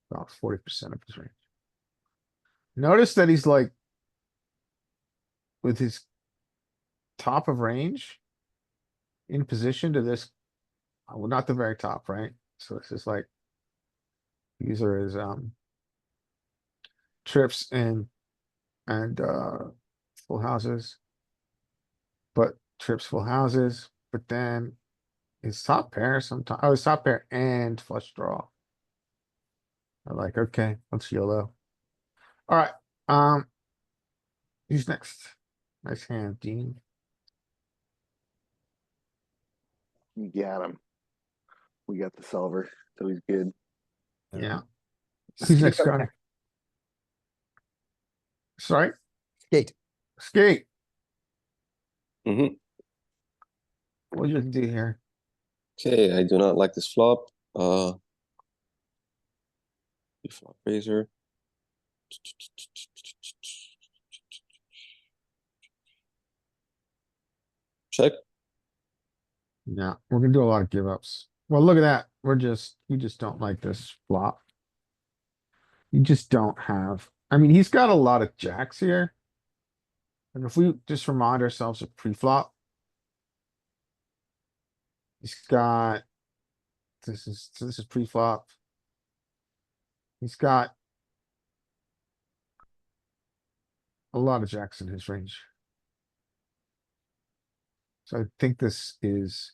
About 40% of his range. Notice that he's like. With his. Top of range. In position to this. Well, not the very top, right? So this is like. These are his, trips and full houses. But trips full houses, but then his top pair sometimes, oh, his top pair and flush draw. I'm like, okay, let's YOLO. Alright, Who's next? Nice hand, Dean. You got him. We got the solver, so he's good. Yeah. Who's next, Scotty? Sorry, Skate. skate. Mm-hmm. What you can do here? Okay, I do not like this flop. Flop raiser. Check. Yeah, we're gonna do a lot of give ups. Well, look at that. We just don't like this flop. You just don't have, I mean, he's got a lot of jacks here. And if we just remind ourselves of pre-flop. He's got, this is pre-flop. He's got a lot of jacks in his range. So I think this is,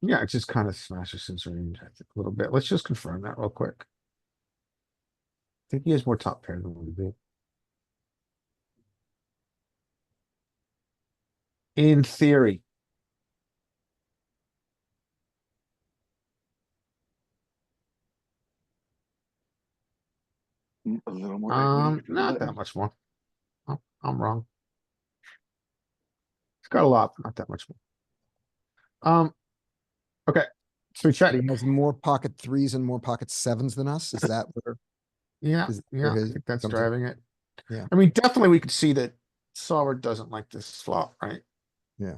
yeah, it just kind of smashes his range, I think, a little bit. Let's just confirm that real quick. I think he has more top pair than we do. In theory. A little more equity. for the Not that button. much more. Oh, I'm wrong. It's got a lot, but not that much more. Okay, so we check. He has more pocket threes and more pocket sevens than us. Is that where? Yeah, is yeah, where I his think that's comes in? driving it. Yeah. I mean, definitely we could see that solver doesn't like this flop, right? Yeah.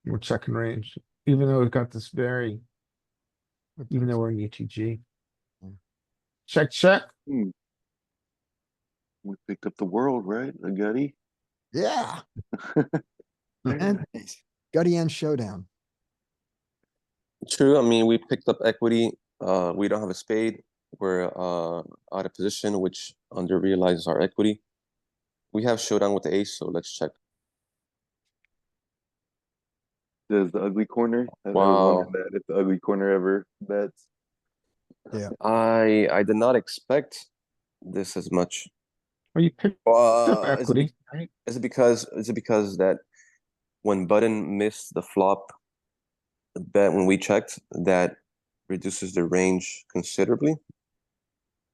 We're checking range, even though we've got this very, even though we're in UTG. Yeah. Check, check. We picked up the world, right? A gutty. Yeah. And ace. Gutty and showdown. True. I mean, we picked up equity. We don't have a spade. We're out of position, which under realizes our equity. We have showdown with the ace, so let's check. Does the ugly corner? I never Wow. wondered that if the ugly corner ever bets. I did not expect this as much. Well, you picked up Is it, equity, right? is it because that when button missed the flop bet when we checked, that reduces the range considerably?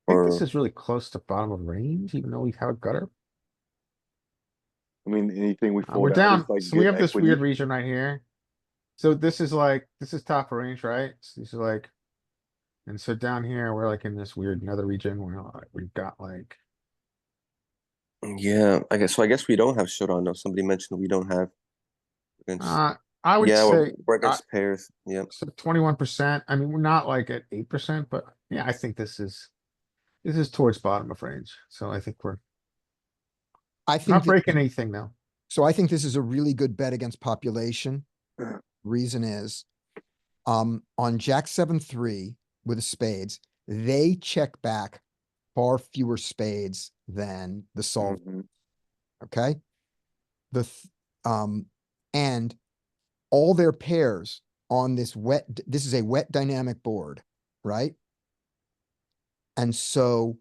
I think this Or is really close to bottom of range, even though we have a gutter. I mean, anything we We're fold out down, is like so we good have this weird equity. region right here. So this is like, this is top of range, right? So these are like, and so down here, we're like in this weird nether region where we've got like, yeah, I guess we don't have showdown. No, somebody mentioned we don't have against. I would Yeah, say, we're against pairs. Yeah. so 21%. I mean, we're not like at 8%, but yeah, I think this is towards bottom of range. So I think we're I think not this breaking is- anything though. so I think this is a really good bet against population. Reason is, on Jack 7-3 with the spades, they check back far fewer spades than the solver. Mhm. Okay. And all their pairs on this this is a wet dynamic board, right? And so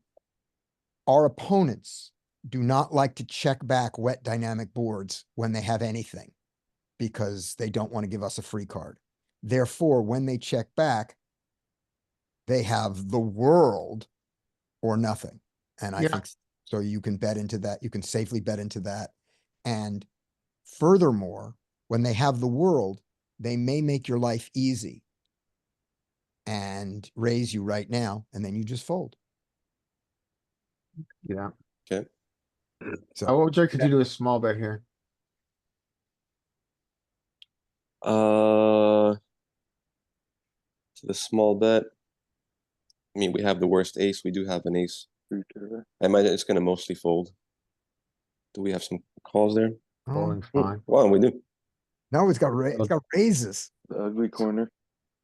our opponents do not like to check back wet dynamic boards when they have anything because they don't want to give us a free card. Therefore, when they check back, they have the world or nothing. And I Yeah. think so you can bet into that. You can safely bet into that. And furthermore, when they have the world, they may make your life easy and raise you right now, and then you just fold. Yeah. Okay. So What would you like to do a small bet here? To the small bet. I mean, we have the worst ace. We do have an ace. Suitor. I imagine it's gonna mostly fold. Do we have some calls there? Folding fine. Wow, we do. no, it's got raises. The ugly corner.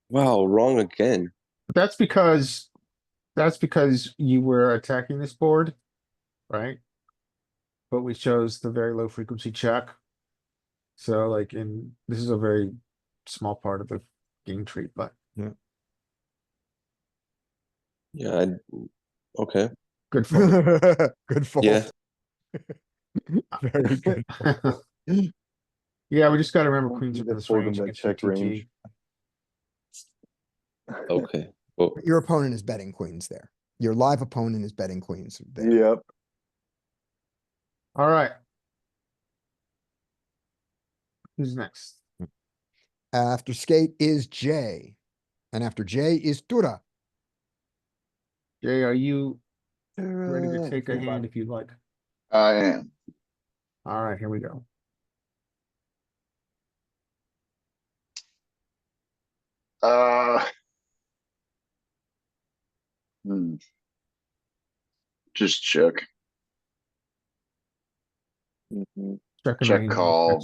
Wow, wrong again. That's because you were attacking this board, right? But we chose the very low frequency check. So like this is a very small part of the game tree, but Yeah. Okay. Good fold. Good fold. Yeah. Very good. Yeah, we just gotta remember Don't queens see are in that this fold in range that against check UTG. range. Okay. Well, Your opponent is betting queens there. Your live opponent is betting queens there. Yep. Alright. Who's next? After skate is Jay. And after Jay is Tura. Jay, are you ready to take a Hey, hand if you'd like? I am. Alright, here we go. Uh. hmm. Just check. Mhm. Checking Check range. call.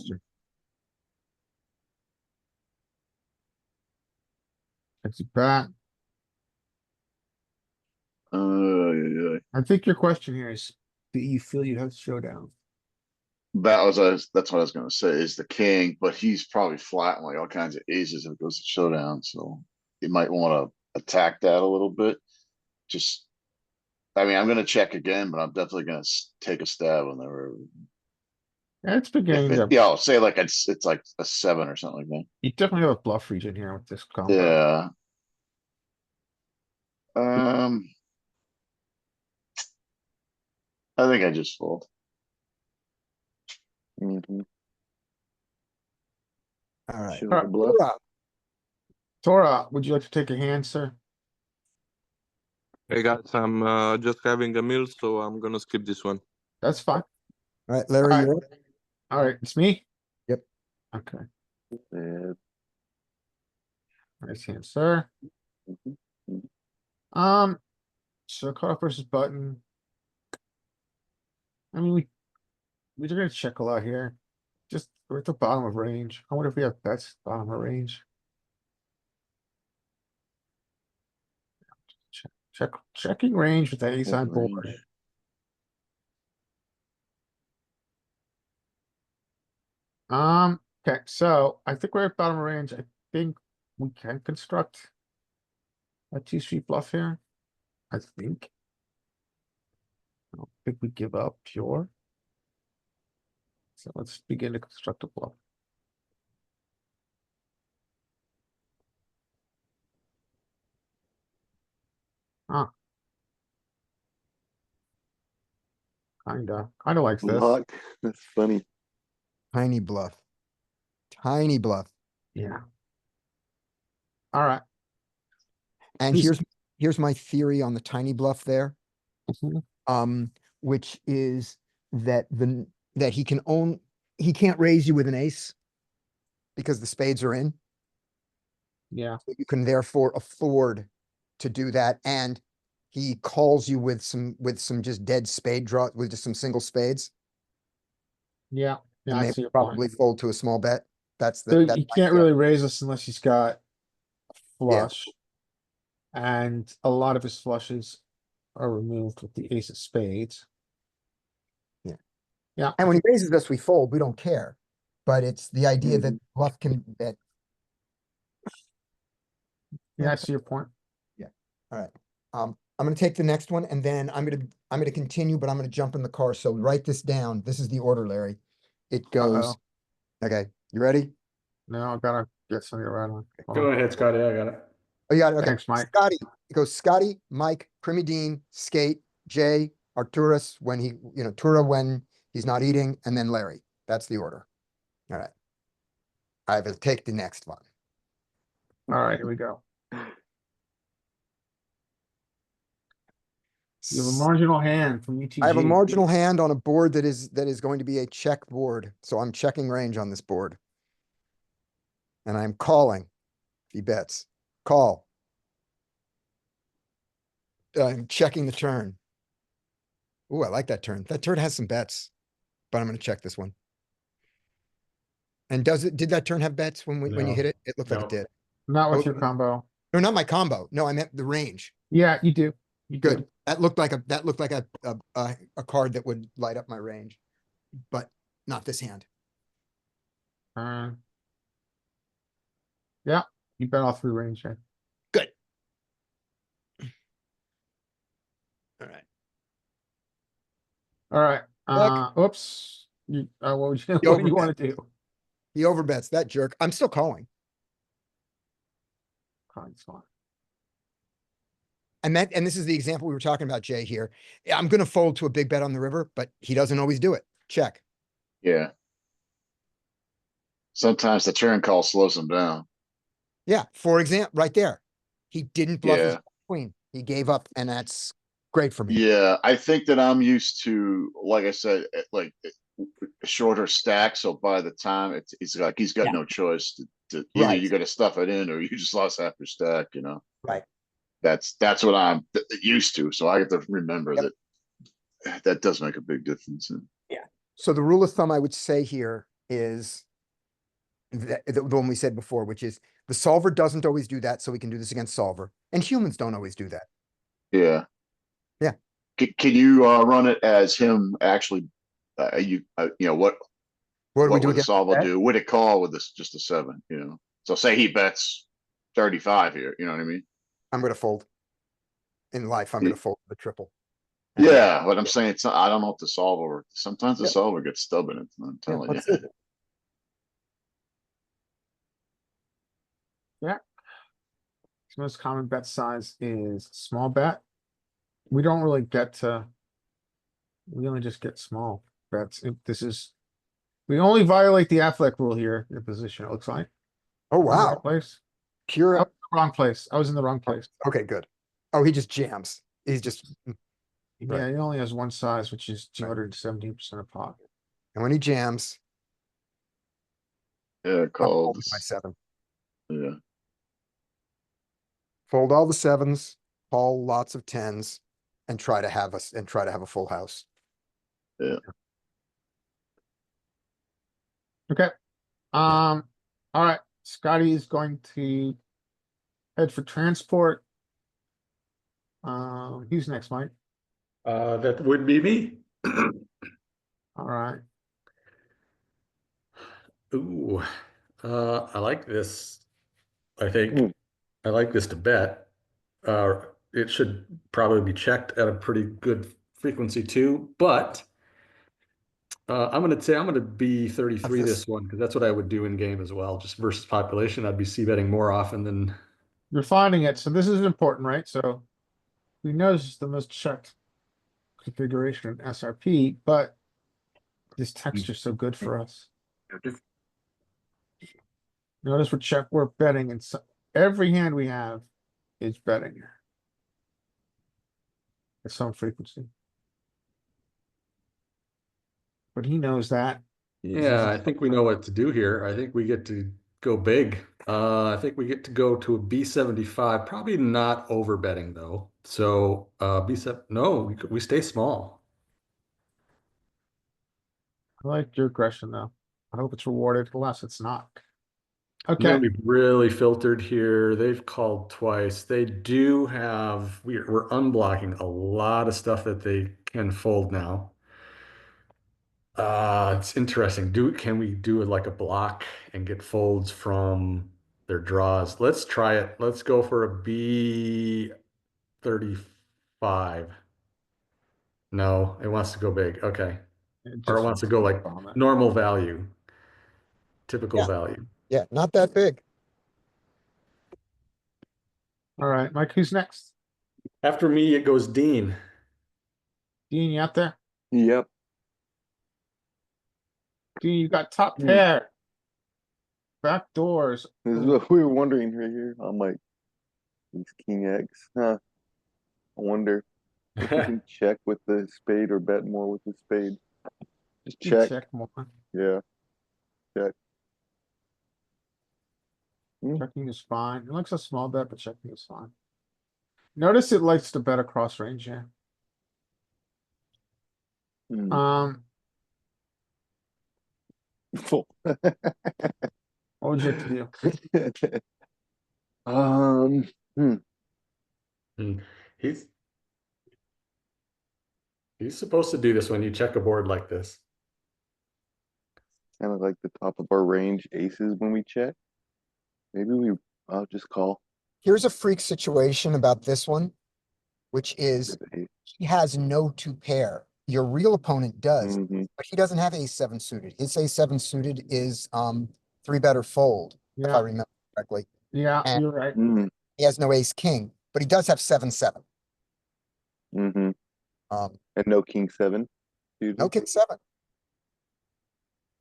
Checks it back. Yeah. I think your question here is, do you feel you have showdown? That's what I was gonna say is the king, but he's probably flat like all kinds of aces if it goes to showdown, so you might want to attack that a little bit. Just, I mean, I'm gonna check again, but I'm definitely gonna take a stab whenever. Yeah, it's If beginning it, to, yeah, I'll say like it's like a 7 or something like you definitely have a bluff region here with this that. combo. Yeah. I think I just fold. Mhm. All right. Show the bluff. Tura. Tora, would you like to take a hand, sir? hey guys, I'm just having a meal, so I'm gonna skip this one. That's fine. All right, Larry, All right. you're up. Alright, it's me? Yep. Okay, Yeah. nice hand, sir. Mhm. So cutoff versus button. I mean, we're gonna check a lot here. Just, we're at the bottom of range. I wonder if we have bets bottom of range. Checking range with the ace Check on board. range. Okay, so I think we're at bottom of range. I think we can construct a two-street bluff here. I think. I don't think we give up pure. So let's begin to construct a bluff. Ah. Kinda likes this. Block. That's funny. Tiny bluff. Tiny bluff. Yeah. Alright. And Who's- here's my theory on the tiny bluff there. Mhm. Which is that that he can't raise you with an ace because the spades are in. Yeah, So you can therefore afford to do that. And he calls you with some just dead spade draw, with just some single spades. yeah, And I they see your point. probably fold to a small bet. That's So that's you my can't theory. really raise us unless he's got a flush. And a lot of his flushes are removed with the ace of spades. Yeah. Yeah, And when he raises us, we fold. We don't care. But it's the idea that Mhm. bluff can bet. yeah, I see your point. All right. I'm gonna take the next one and then I'm gonna continue, but I'm gonna jump in the car. So write this down. This is the order, Larry. It goes, Uh-oh. okay, you ready? No, I gotta get something right on. Hold Go on. ahead, Scotty, I got it. Oh, you got it. Okay. Thanks, Mike. Scotty. It goes Scotty, Mike, Primy Dean, Skate, Jay, Arturus when Tura when he's not eating, and then Larry. That's the order. All right. I will take the next one. Alright, here we go. You have a marginal hand from UTG. I have a marginal hand on a board that is going to be a check board. So I'm checking range on this board. And I'm calling. If he bets. Call. I'm checking the turn. Ooh, I like that turn. That turn has some bets, but I'm gonna check this one. And did that turn have bets when you No. hit it? It looked like it No. did. Not with Oh, your combo. No, not my combo. No, I meant the range. Yeah, you do. You do. Good. That looked like a card that would light up my range, but not this hand. Uh, yeah, you bet all three range here. Good. All right. Alright, oops. What would you, what do you wanna do? He overbets that jerk. I'm still calling. Fine, it's fine. And this is the example we were talking about, Jay, here. I'm gonna fold to a big bet on the river, but he doesn't always do it. Check. Yeah. Sometimes the turn call slows him down. Yeah, for example, right there. He didn't bluff his Yeah. queen. He gave up, and that's great for me. Yeah, I think that I'm used to, like I said, shorter stack. So by the time it's like he's got Yeah. no choice to either Right. you got to stuff it in or you just lost half your stack. Right. That's what I'm used to. So I have to remember Yep. that does make a big difference. So the rule of thumb I would say here is the one we said before, which is the solver doesn't always do that, so we can do this against solver. And humans don't always do that. Yeah. Yeah. Can you run it as him actually? What What do we what do would the against solver that? do? Would it call with this just a 7? So say he bets 35 here. You know what I mean? I'm gonna fold. In life, I'm Yeah. gonna fold the triple. Yeah, what I'm saying, I don't know if the solver. Sometimes the Yep. solver gets stubborn. I'm Yeah, telling you. let's see. His most common bet size is small bet. We don't really get to. We only just get small bets. We only violate the Affleck rule here in position, it looks like. Oh, I'm in the wrong wow. Place. Pure. Wrong place. I was in the wrong place. Okay, good. Oh, he just jams. He's just, Yeah, he only has one size, which is 217% of pot. and when he jams, Yeah, I'm called. folding my 7. Yeah, Fold all the 7s, call lots of 10s, and try to have a full house. Okay. All right. Scotty is going to head for transport. Who's next, Mike? That would be me. All right. Ooh, I like this. I think Mm. I like this to bet. It should probably be checked at a pretty good frequency too, but I'm gonna be 33 this. this one because that's what I would do in game as well, just versus population. I'd be c-betting more often than You're finding it. So this is important, right? So we know this is the most checked configuration in SRP, but this texture's so good for us. Notice we're betting, and every hand we have is betting at some frequency. But he knows that. Yeah, I think we know what to do here. I think we get to go big. I think we get to go to a B75, probably not over betting though. So B7, no, we stay small. I like your aggression though. I hope it's rewarded, unless it's not. And then Okay, we've really filtered here. They've called twice. They do have, we're unblocking a lot of stuff that they can fold now. It's interesting. Can we do it like a block and get folds from their draws? Let's try it. Let's go for a B35. No, it wants to go big. Okay. Or it wants to go like normal value, typical Yeah. value. Yeah, not that big. All right, Mike, who's next? After me, it goes Dean. Dean, you out there? Yep. Dean, you got top Hmm. pair. Back doors. This is what we were wondering right here. I'm like, these king X, huh? I wonder if we can check with the spade or bet more with the spade. Just You check. check more. Yeah. Check. Checking is fine. It looks a small bet, but checking is fine. Notice it likes to bet across range here. Hmm. What would you have to do? He's supposed to do this when you check a board like this. Kind of like the top of our range aces when we check. Maybe I'll just call. Here's a freak situation about this one, which is he has no 2 pair. Your real opponent does, Mhm. but he doesn't have ace seven suited. His ace seven suited is, three better fold, if I Yeah, remember correctly. yeah, And- you're right. Mm, He has no ace king, but he does have seven, seven. mhm. Um, And no king seven. no suited? king seven.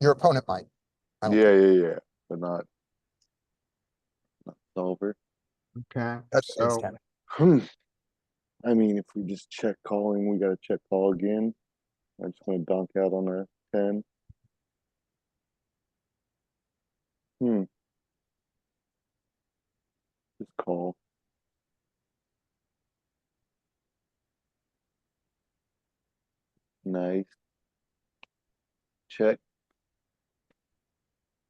Your opponent might. I don't Yeah, think. yeah, yeah, but not solver. Okay, That's ace so ten. I mean, if we just check calling, we gotta check call again. I just wanna donk out on a 10. Hmm. Just call. Nice. Check.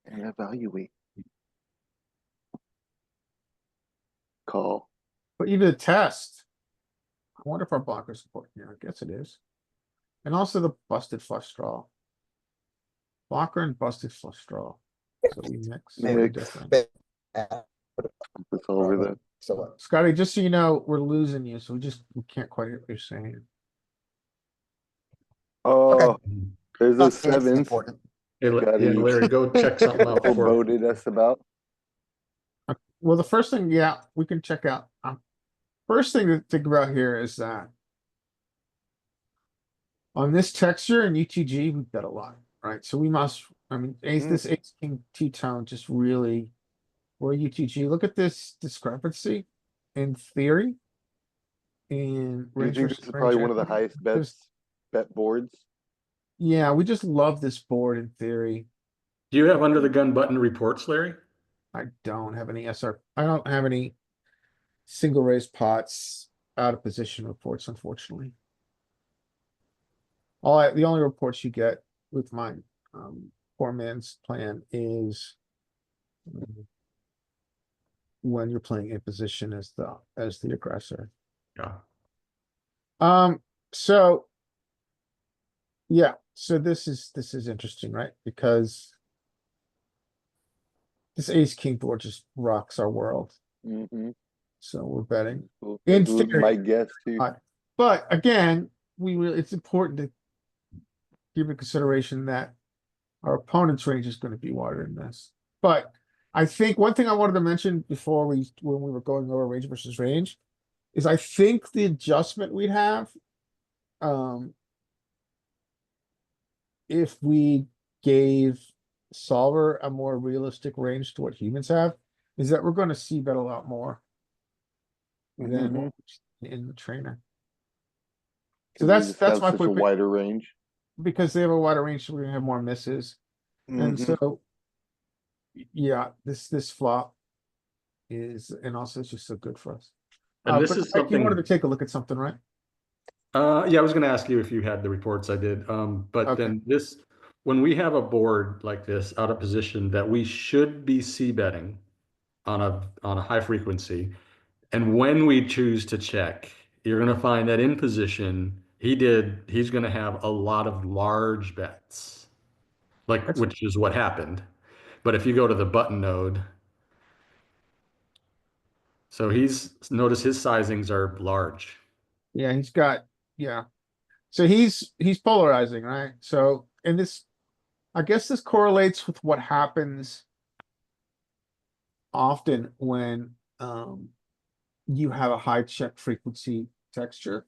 And evaluate. Call. but you did a test. I wonder if our blocker support here. I guess it is. And also the busted flush draw. Blocker and busted flush draw. So we mix. What a Mix. difference. The solver then. So, Scotty, just so you know, we're losing you, so we can't quite hear what you're saying. Oh, there's those nothing sevens. important. Hey, Scotty. yeah, Larry, go check something out Little for. boated us about. Well, the first thing, yeah, we can check out. First thing to think about here is that on this texture in UTG, we've got a lot, right? So we must, I mean, this ace king two-tone just really, we're UTG. Look at this discrepancy in theory. In Do you range think versus this is range probably one of the equity. highest bet boards? Yeah, we just love this board in theory. Do you have under the gun button reports, Larry? I don't have any I don't have any single raise pots out of position reports, unfortunately. The only reports you get with my poor man's plan is when you're playing in position as the aggressor. Yeah. So yeah, so this is interesting, right? Because this ace king board just rocks our world. Mm-hmm. So we're betting. Cool. In That was theory, my guess too. but again, it's important to give a consideration that our opponent's range is going to be wider than this. But I think one thing I wanted to mention before when we were going over range versus range is I think the adjustment we'd have if we gave solver a more realistic range to what humans have is that we're going to see bet a lot more than what we see in the trainer. So Because we just that's have my such a quick wider range. because they have a wider range, so we're gonna have more misses. And Mhm. so yeah, this flop is, and also it's just so good for us. And this But is Mike, you wanted to something. take a look at something, right? Yeah, I was gonna ask you if you had the reports. I did. But Okay. then when we have a board like this out of position that we should be c betting on a high frequency, and when we choose to check, you're gonna find that in position he's gonna have a lot of large bets, which is what happened. But if you go to the button node, so notice his sizings are large. Yeah, yeah. So he's polarizing, right? So and I guess this correlates with what happens often when you have a high check frequency texture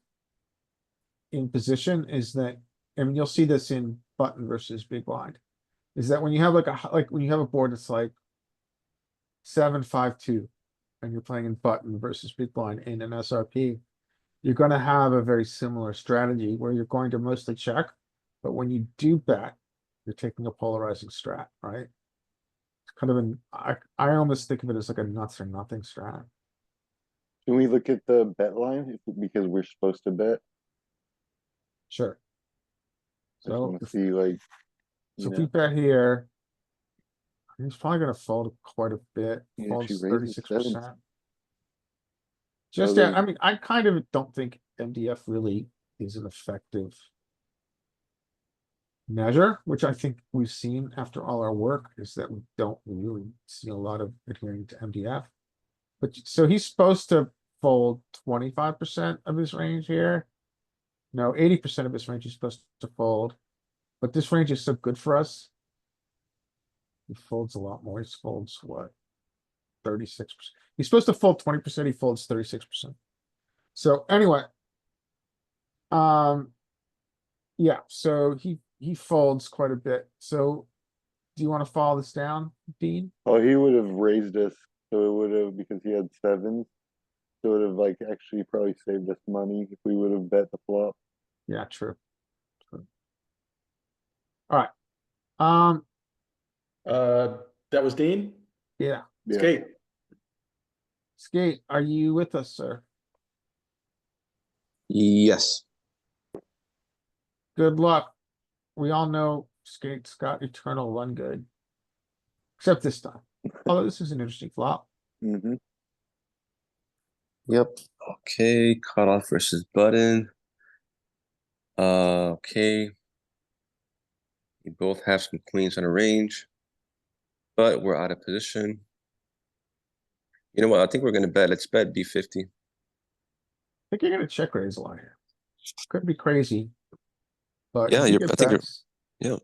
in position is that, I mean, you'll see this in button versus big blind, is that when you have when you have a board that's like 7-5-2 and you're playing in button versus big blind in an SRP, you're going to have a very similar strategy where you're going to mostly check, but when you do bet, you're taking a polarizing strat, right? It's kind of I almost think of it as like a nuts or nothing strat. Can we look at the bet line because we're supposed to bet? Sure. I just So want to see like, if we bet here, he's probably gonna fold quite a bit, Yeah, folds she raises 36%. So Yeah, I mean, I kind of don't think MDF really is an effective measure, which I think we've seen after all our work is that we don't really see a lot of adhering to MDF. But so he's supposed to fold 25% of his range here. No, 80% of his range is supposed to fold. But this range is so good for us. He folds a lot more. He folds what? 36%. He's supposed to fold 20%. He folds 36%. So anyway. Yeah, so he folds quite a bit. So do you want to follow this down, Dean? Oh, he would have raised us, so it would have, because he had sevens. So it would have like actually probably saved us money if we would have bet the flop. Yeah, true. Alright. Um, That was Dean? yeah. Yeah. Skate. Skate, are you with us, sir? Yes. Good luck. We all know Skate's got eternal run good. Except this time. Although this is an interesting flop. Mm-hmm. Yep. Okay. Cutoff versus button. Okay. We both have some queens on a range, but we're out of position. You know what? I think we're gonna bet. Let's bet B50. I think you're gonna check raise a lot here. Could be crazy. But Yeah, if you I get think you're. bets, Yeah.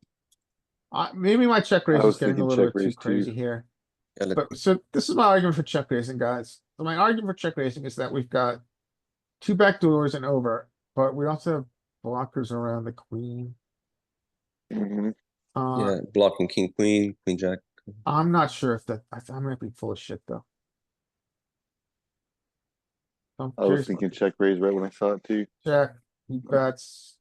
maybe my check raise I is was getting a thinking little check bit too raise too. crazy here. Yeah. But so this is my argument for check raising, guys. So my argument for check raising is that we've got two back doors and over, but we also have blockers around the queen. Mm-hmm. Yeah. Blocking king, queen, queen, jack. I'm not sure if that I might be full of shit though. I'm I was curious. thinking check raise right when I saw it too. Check. He bets.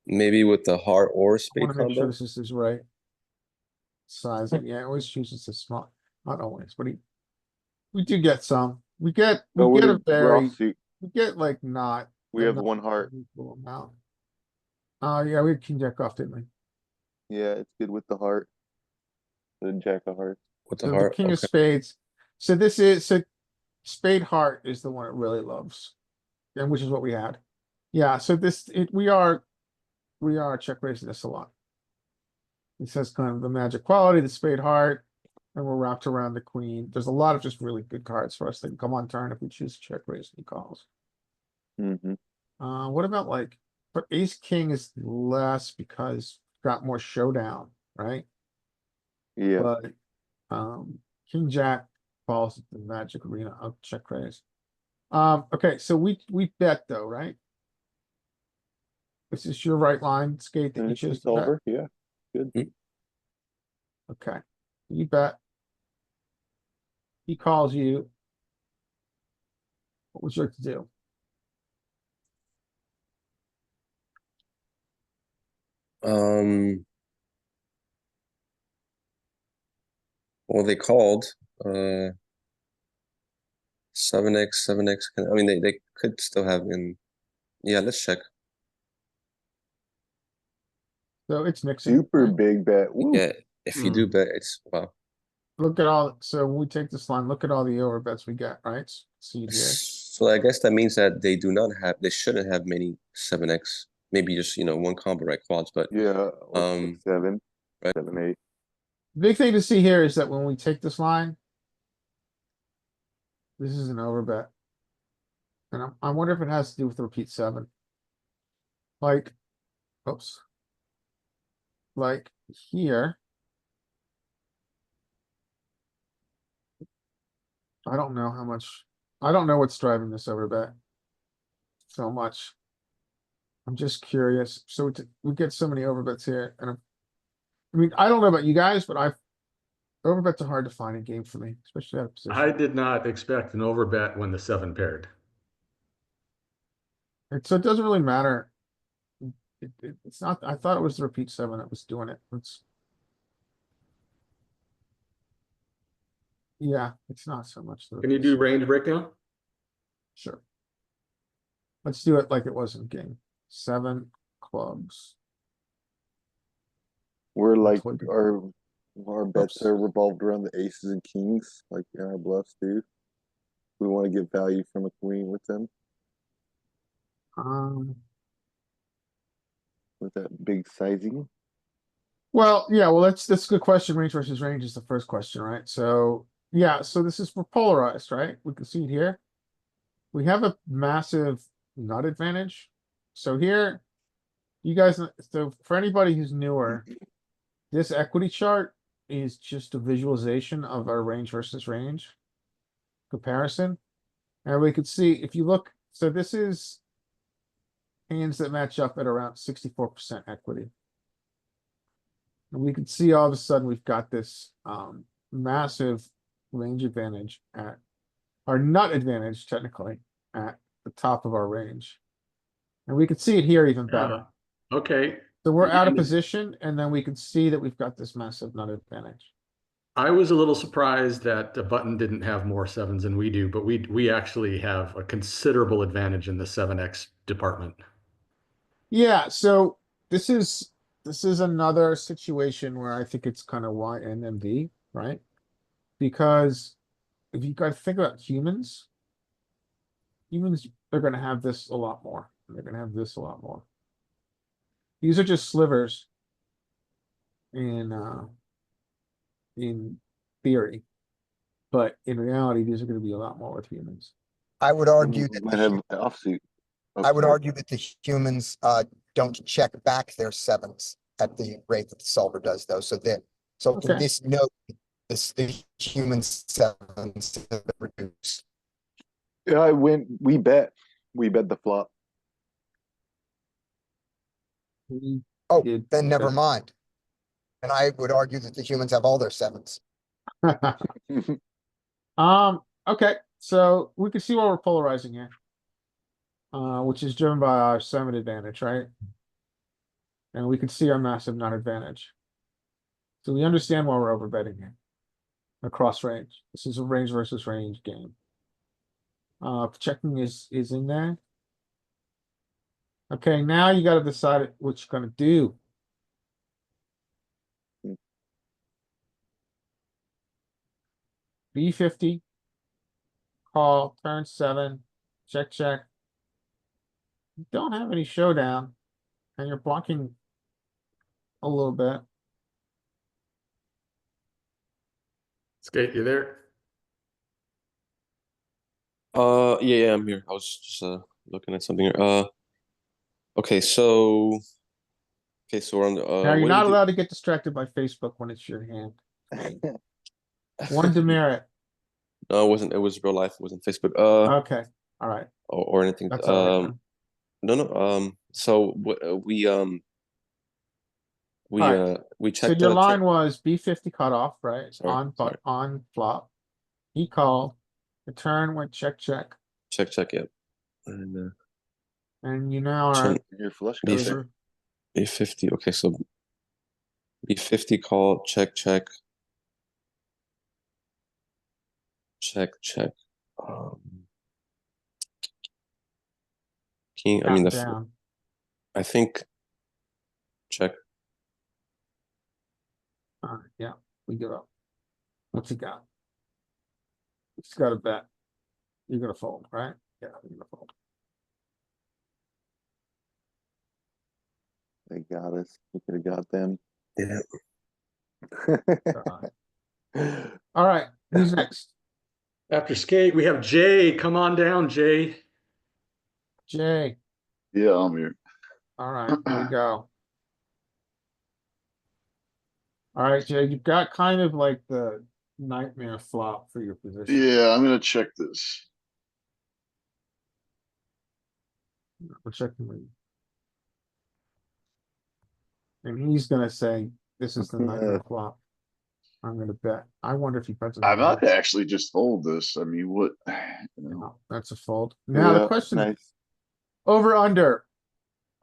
Maybe with the heart or I spade want to make sure combo. this is his right sizing. Yeah, he always chooses a small. Not always, but we do get some. We get Oh, what a if very Ross suit? we get like not. We a have not one heart. equal amount. Yeah, we had king jack off, didn't we? Yeah, it's good with the heart. The jack of hearts. With the So the heart. king of Okay. spades. So this is so spade heart is the one it really loves, and which is what we had. Yeah. So we are check raising this a lot. It says kind of the magic quality, the spade heart, and we're wrapped around the queen. There's a lot of just really good cards for us that can come on turn if we choose check raise and he calls. Mm-hmm. What about like, but ace king is less because got more showdown, right? Yeah. But king jack falls at the magic arena of check raise. Okay, so we bet though, right? This is your right line, Skate, that you Finish choose the to bet. solver. Yeah. Good. Okay, you bet. He calls you. What would you like to do? Well, they called. 7x, 7x. I mean, they could still have in. Yeah, let's check. So it's mixing. Super right? big bet. Woo. Yeah, if you do bet, it's wow. Look at all, so when we take this line, look at all the over bets we get, right? See here. So I guess that means that they do not have. They shouldn't have many 7x. Maybe just one combo, right? Quads, but Yeah. Like 6-7. right. 7-8. Big thing to see here is that when we take this line, this is an over bet. And I wonder if it has to do with the repeat 7. Like, oops. Like here. I don't know how much, I don't know what's driving this over bet so much. I'm just curious. So we get so many overbets here, and I mean, I don't know about you guys, but overbets are hard to find in game for me, especially out of position. I did not expect an overbet when the 7 paired. So it doesn't really matter. It's not. I thought it was the repeat 7 that was doing it. Yeah, it's not so much. Can you do range breakdown? Sure. Let's do it like it was in game. 7 clubs. We're like what you- our bets Oops. are revolved around the aces and kings, like in our bluffs too. We want to get value from a queen with them, with that big sizing. Well, yeah, well, that's a good question. Range versus range is the first question, right? So, yeah, so this is, we're polarized, right? We can see it here. We have a massive nut advantage. So here, you guys, so for anybody who's newer, this equity chart is just a visualization of our range versus range comparison. And we could see if you look, so this is hands that match up at around 64% equity. And we can see all of a sudden we've got this massive range advantage at, or nut advantage technically, at the top of our range. And we can see it here even better. Okay, So we're out of And- position, and then we can see that we've got this massive nut advantage. I was a little surprised that the button didn't have more sevens than we do, but we actually have a considerable advantage in the 7x department. Yeah, so this is another situation where I think it's kind of YNMV, right? Because if you guys think about humans are gonna have this a lot more. They're gonna have this a lot more. These are just slivers in theory. But in reality, these are gonna be a lot more with humans. I would argue Might that, have offsuit. Oh, I would sorry. argue that the humans, don't check back their sevens at the rate that the solver does though, so so Okay. in this note, the human sevens have been reduced. Yeah, we bet the flop. We Oh, did then never this. mind. And I would argue that the humans have all their sevens. Okay, so we can see why we're polarizing here. Which is driven by our 7 advantage, right? And we can see our massive nut advantage. So we understand why we're overbetting here. Across range. This is a range versus range game. Checking is in there. Okay, now you gotta decide what you're gonna do. B50. Call, turn 7, check, check. You don't have any showdown, and you're blocking a little bit. Skate, you there? Yeah, I'm here. I was just looking at something here. Okay, so we're on the Now, you're what do not we do? allowed to get distracted by Facebook when it's your hand. One demerit. No, it wasn't. It was real life. It wasn't Facebook. Okay, all right. Or anything. That's all right. No. So we Alright, So checked your the line was B50 cutoff, right? Sorry. On flop. He called. The turn went check, check. check, yeah. And And you now are turn Your flush B goes over. B50. Okay, so B50 call, check. Check. King, I mean Down. I think check. Alright, yeah, we give up. What's he got? He's got a bet. You're gonna fold, right? Yeah, you're gonna fold. They got us. We could have got them. Yeah. Alright, who's next? After skate, we have Jay. Come on down, Jay. Jay. Yeah, I'm here. Alright, here we go. Alright, Jay, you've got kind of like the nightmare flop for your position. Yeah, I'm gonna check this. We're checking with you. And he's gonna say, this is the nightmare flop. I'm gonna bet. I wonder if he bets. I might actually just fold this. I mean, what? No, that's a fold. Now the Yeah, question, nice. over under.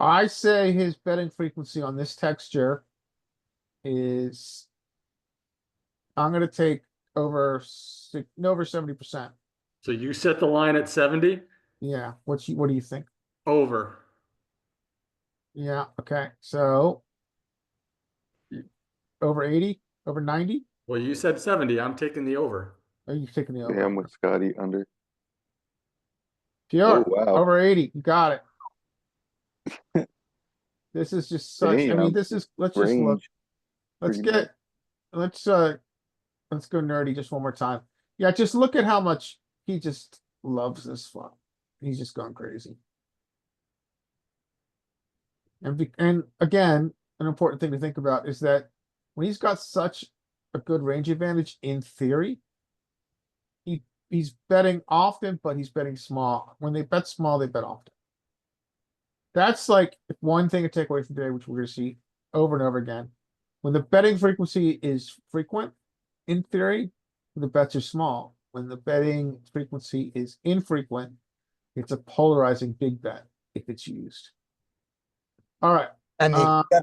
I say his betting frequency on this texture is. I'm gonna take over 70%. So you set the line at 70? Yeah, what do you think? Over. Yeah, okay, so. Over 80, over 90? Well, you said 70. I'm taking the over. Are you taking the Yeah, over? I'm with Scotty under. Fiora, Oh, wow. over 80, you got it. This is just such, I mean, Damn. this is, let's just look. Range. Let's pretty get, let's go nerdy just one more time. Yeah, just look at how much he just loves this flop. He's just going crazy. And again, an important thing to think about is that when he's got such a good range advantage in theory, he's betting often, but he's betting small. When they bet small, they bet often. That's like one thing to take away from today, which we're gonna see over and over again. When the betting frequency is frequent, in theory, the bets are small. When the betting frequency is infrequent, it's a polarizing big bet if it's used. All right, And Uh, the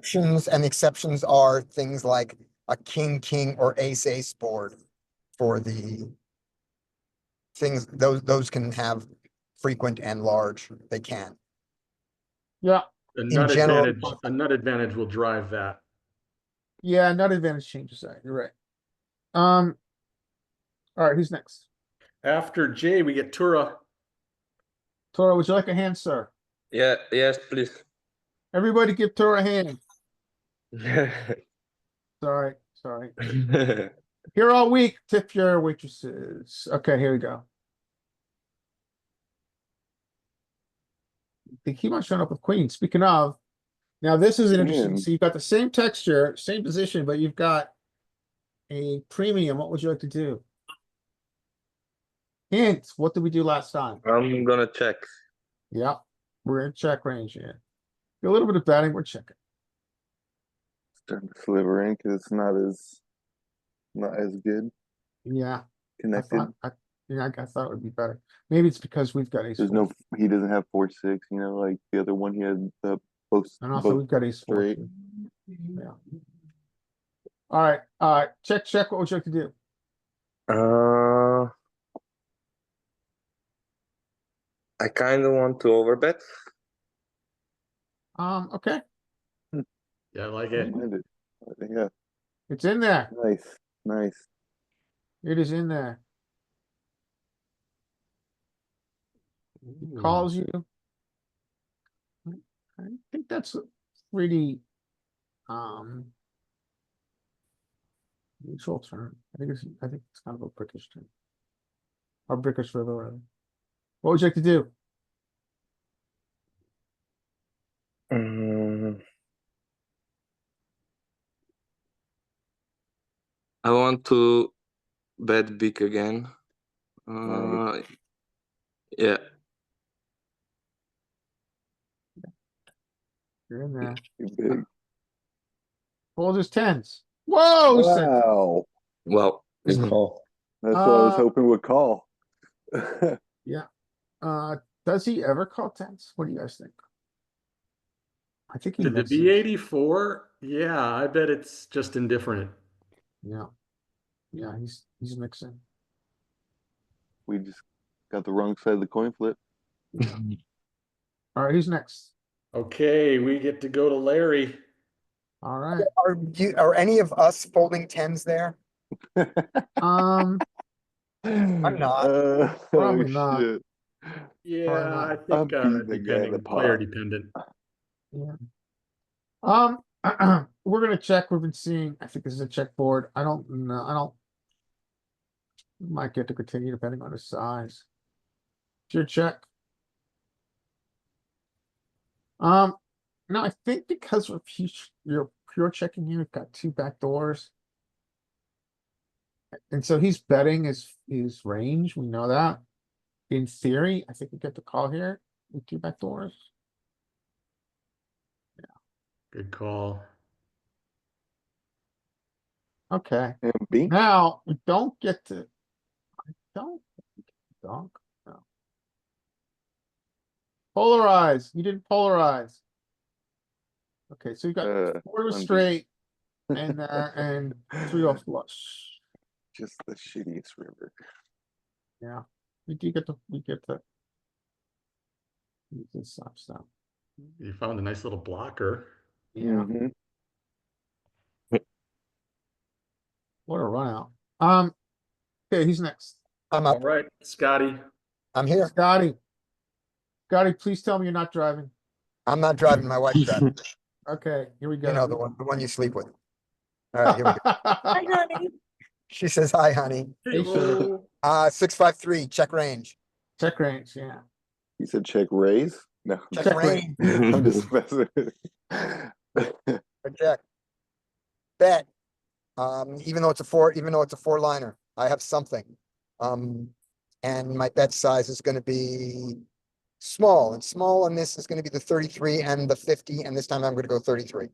exceptions are things like a king, or ace board for the things, those can have frequent and large, they can. yeah, A In nut general- advantage, a nut advantage will drive that. yeah, nut advantage changes that, you're right. All right, who's next? After Jay, we get Tura. Tora, would you like a hand, sir? Yeah, yes, please. Everybody give Tora a hand. Sorry. Here all week, tip your waitresses. Okay, here we go. They keep on showing up with queens. Speaking of, now this is an interesting, Man. so you've got the same texture, same position, but you've got a premium. What would you like to do? Hint, what did we do last time? I'm gonna check. Yeah, we're in check range here. A little bit of betting, we're checking. Starting to sliver in because it's not as good Yeah, I connected. thought, I thought it would be better. Maybe it's because we've got ace There's four. no, he doesn't have 4-6, like the other one, he had the post. And also both we've got ace four. straight. too. Yeah. All right, check. What would you like to do? I kind of want to overbet. Okay, Yeah, I like I it. mind it. Yeah, it's in there. nice. It is in there. Ooh. Calls you. I think that's a pretty, neutral turn. I think it's kind of a brickish turn. Or brickish river, rather. What would you like to do? I want to bet big again. Nice. Yeah. You're in there. Too big. Fold his tens. Whoa! Who said that? Wow, Well, it's Mhm. call. that's what I was Uh, hoping would call. Yeah. Does he ever call tens? What do you guys think? I think he Did the mixes. B84? Yeah, I bet it's just indifferent. Yeah. Yeah, he's mixing. We just got the wrong side of the coin flip. All right, who's next? Okay, we get to go to Larry. All right. Are any of us folding tens there? Um, I'm not. Probably Oh, not. shit. Yeah, not. I I'm think beating the guy in the depending, player pot. dependent. Yeah. We're gonna check. We've been seeing, I think this is a check board. I don't know. Might get to continue depending on his size. It's your check. No, I think because of you're pure checking here, we've got two back doors. And so he's betting his range. We know that. In theory, I think we get the call here with two back doors. Good call. Okay. And bink. Now we don't get to. I don't. Donk. No. Polarize. You didn't polarize. Okay, so you got four undo. straight and three off flush. Just the shittiest river. Yeah, we get the. This stop. You found a nice little blocker. Yeah, Mhm. what a run out. Okay, who's next? I'm All up. right, Scotty. I'm here. Scotty. Scotty, please tell me you're not driving. I'm not driving. My wife's driving. Okay, here we go. You know, the one you sleep with. All right, here we go. Hi, honey. She says, hi, honey. Hey, sir. 653, check range. Check range, yeah. You said check raise? No, Check Check range. I'm just messing. Check. Bet. Even though it's a four liner, I have something. And my bet size is gonna be small, and small on this is gonna be the 33 and the 50, and this time I'm gonna go 33.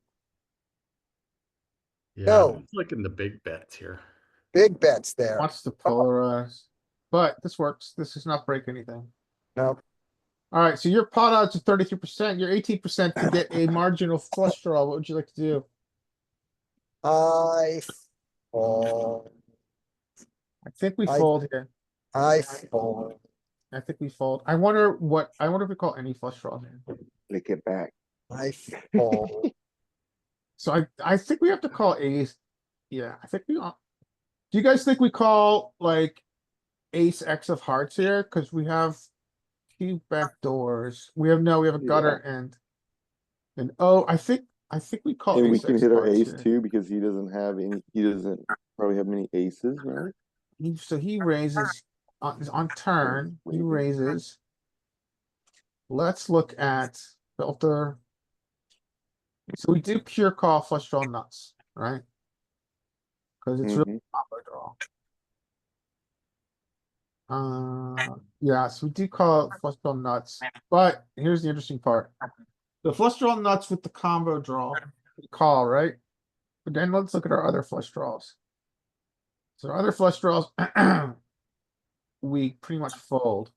Yeah, No. it's like in the big bets here. Big bets there. Wants to polarize, but this works. This does not break anything. No, Alright, so your pot odds are 33%, you're 18% to get a marginal flush draw. What would you like to do? I fold. I think we I- fold here. I fold. I think we fold. I wonder if we call any flush draws here. Lick it back. I fold. So I think we have to call ace. Yeah, I think we. Do you guys think we call like ace X of hearts here? Cause we have two back doors. We have a gutter and. And oh, I think we call And we ace can X hit of our hearts ace here. too because he doesn't probably have many aces, right? So he raises on turn, he raises. Let's look at filter. So we do pure call flush draw nuts, right? Cause it's really combo draw. Yeah, so we do call it flush draw nuts, but here's the interesting part. The flush draw nuts with the combo draw, we call, right? But then let's look at our other flush draws. So our other flush draws, we pretty much fold.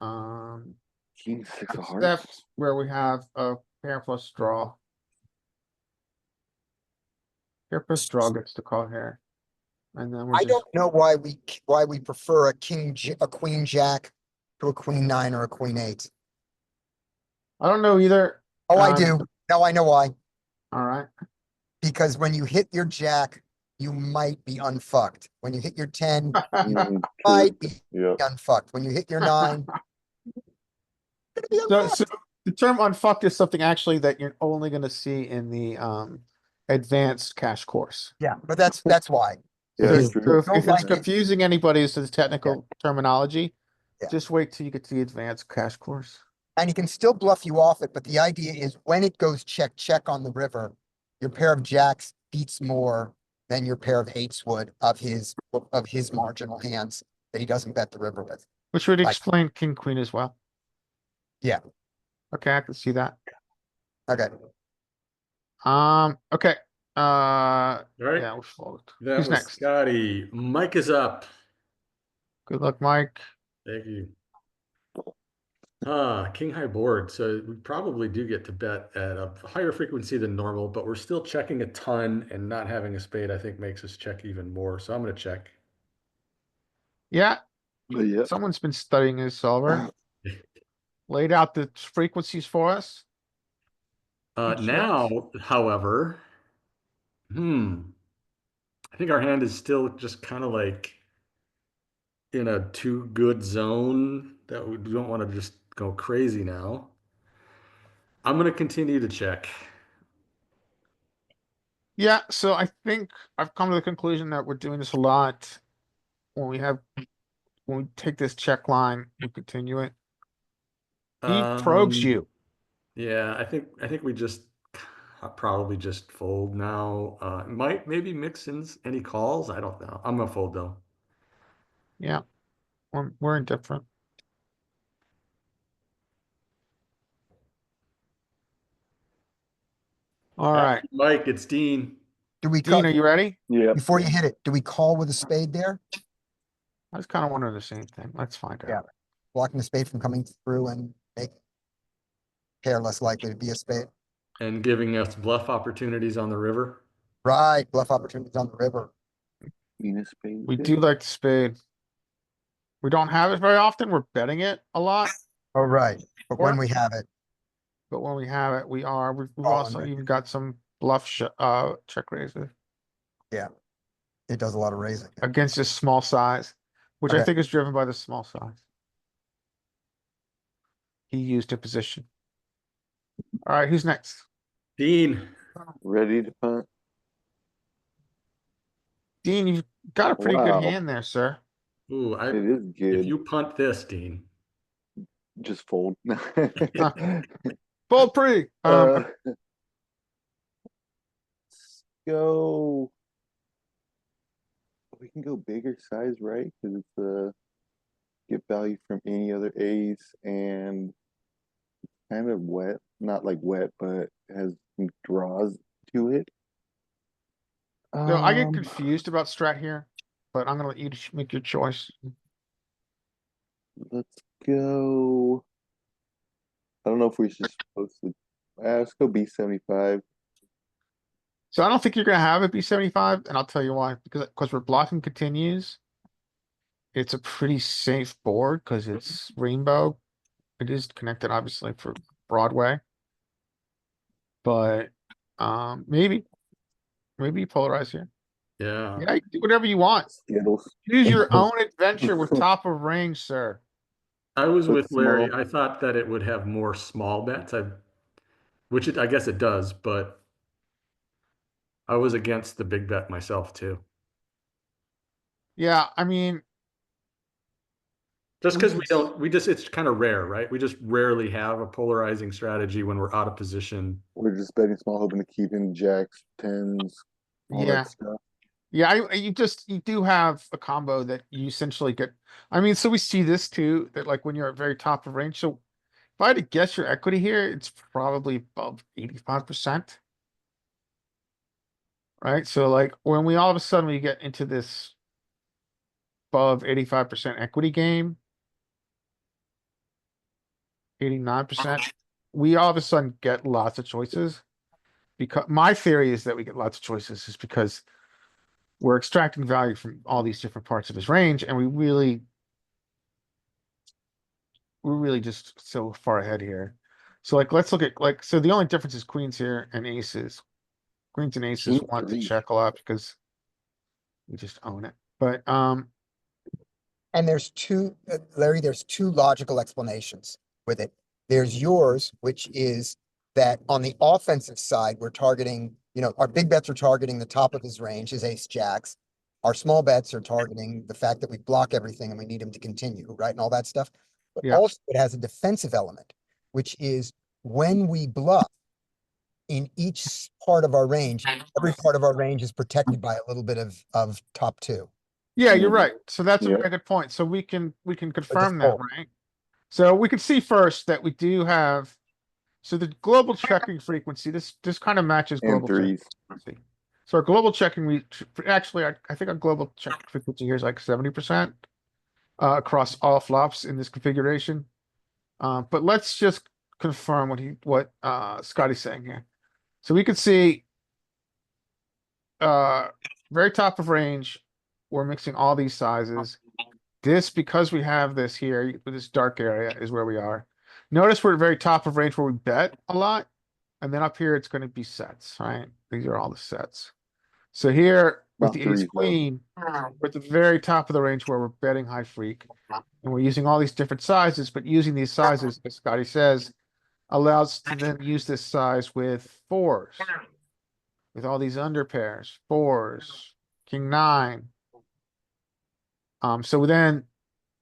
King six of hearts. Except where we have a pair flush draw. Pair plus draw gets to call here. And then we're I just, don't know why we prefer a queen jack to a queen nine or a queen eight. I don't know either. Oh, I do. No, I know why. Alright, Because when you hit your jack, you might be unfucked. When you hit your 10, you True. might be Yeah. unfucked. When you hit your 9, you're gonna be so unfucked. the term unfucked is something actually that you're only gonna see in the advanced cash course. Yeah, but that's why. Yeah, So it's Because true. if don't it's like it. confusing anybody as to the technical terminology, Yeah. just wait till you get to the advanced cash course. And he can still bluff you off it, but the idea is when it goes check, check on the river, your pair of jacks beats more than your pair of eights would of his marginal hands that he doesn't bet the river with. Which would Like- explain king, queen as well. Yeah. Okay, I can see that. Okay. Okay. All right. Yeah, we fold. That Who's was next? Scotty. Mike is up. Good luck, Mike. Thank you. King high board. So we probably do get to bet at a higher frequency than normal, but we're still checking a ton, and not having a spade, I think, makes us check even more. So I'm going to check. Yeah, Yeah. someone's been studying his solver. Laid out the frequencies for us. He Now, checks. however, I think our hand is still just kind of like in a too good zone that we don't want to just go crazy now. I'm going to continue to check. Yeah, so I think I've come to the conclusion that we're doing this a lot. When we take this check line, we continue it. He probes you. Yeah, I think we just probably just fold now. Might maybe mix in any calls. I don't know. I'm gonna fold though. Yeah, we're indifferent. All right, Mike, it's Dean. Do we Dean, cut are you ready? Yeah. before you hit it? Do we call with a spade there? I was kind of wondering the same thing. Let's find Yeah. out. Blocking the spade from coming through and make pair less likely to be a spade. And giving us bluff opportunities on the river. Right, bluff opportunities on the river. Venus spade. We do like the spade. We don't have it very often. We're betting it a lot, Oh, right. But when Or- we have it, but when we have it, we've Calling also it. even got some bluff check raises it does a lot of raising. against this small size, which I Okay. think is driven by the small size. He used a position. All right, who's next? Dean. Ready to punt. Dean, you've got a pretty good Wow. hand there, sir. Ooh, It is if good. you punt this, Dean. Just fold. Fold pre. Let's go. We can go bigger size, right? Because it's get value from any other ace and kind of wet. Not like wet, but has some draws to it. So I get Um, confused about strat here, but I'm gonna let you make your choice. let's go. I don't know if we're just supposed to. Let's go B75. So I don't think you're gonna have it be 75, and I'll tell you why. Because we're blocking continues. It's a pretty safe board because it's rainbow. It is connected obviously for Broadway. But maybe you polarize here. Yeah. Yeah, you can do whatever you want. Skittles. Choose your own adventure with top of range, sir. I was Put with Larry. small. I thought that it would have more small bets. I guess it does, but I was against the big bet myself too. Yeah, I mean, Just because we it's kind of rare, right? We just rarely have a polarizing strategy when we're out of position. We're just betting small, hoping to keep in jacks, tens, all yeah. that stuff. Yeah, you do have a combo that you essentially get. I mean, so we see this too, that like when you're at very top of range. So if I had to guess your equity here, it's probably above 85%. Right? So like when we all of a sudden we get into this above 85% equity game, 89%, we all of a sudden get lots of choices. Because my theory is that we get lots of choices is because we're extracting value from all these different parts of his range, and we're really just so far ahead here. So like let's look at like so the only difference is queens here and aces. Queens and aces King want to three. check a lot because we just own it. But And there's two, Larry, there's two logical explanations with it. There's yours, which is that on the offensive side, we're targeting, our big bets are targeting the top of his range, his ace jacks. Our small bets are targeting the fact that we block everything and we need him to continue, right? And all that stuff. But yeah. also it has a defensive element, which is when we bluff in each part of our range, every part of our range is protected by a little bit of top two. Yeah, you're Mhm. right. So that's a Yep. very good point. So we can just confirm that, fold. right? So we can see first that we do have, so the global checking frequency, this kind of matches And global checking threes. frequency. So our global checking, actually, I think our global check frequency here is like 70% across all flops in this configuration. But let's just confirm what Scotty's saying here. So we could see very top of range, we're mixing all these sizes. This, because we have this here, this dark area is where we are. Notice we're at very top of range where we bet a lot. And then up here, it's going to be sets, right? These are all the sets. So here with Not the ace threes, though. queen, we're at the very top of the range where we're betting high freak. And we're using all these different sizes, but using these sizes, as Scotty says, allows to then use this size with fours. With all these under pairs, fours, king nine. So then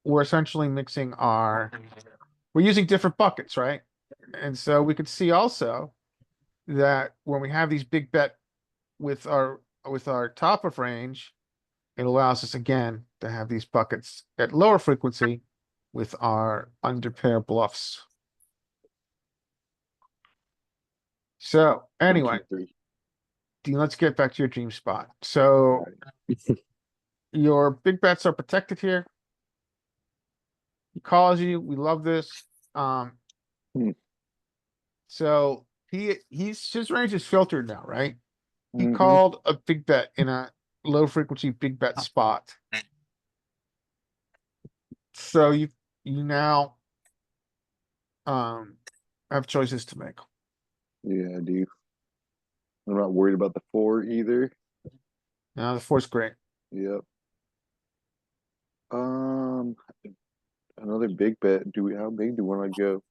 we're essentially mixing we're using different buckets, right? And so we could see also that when we have these big bet with our top of range, it allows us again to have these buckets at lower frequency with our under pair bluffs. So anyway, King three. Dean, let's get back to your dream spot. So your big bets are protected here. He calls you. We love this. Hmm. So his range is filtered now, right? He Mhm. called a big bet in a low frequency big bet spot. So you now have choices to make. Yeah, I do. I'm not worried about the four either. Now the four's great. Yep. Another big bet. How big do we want to go?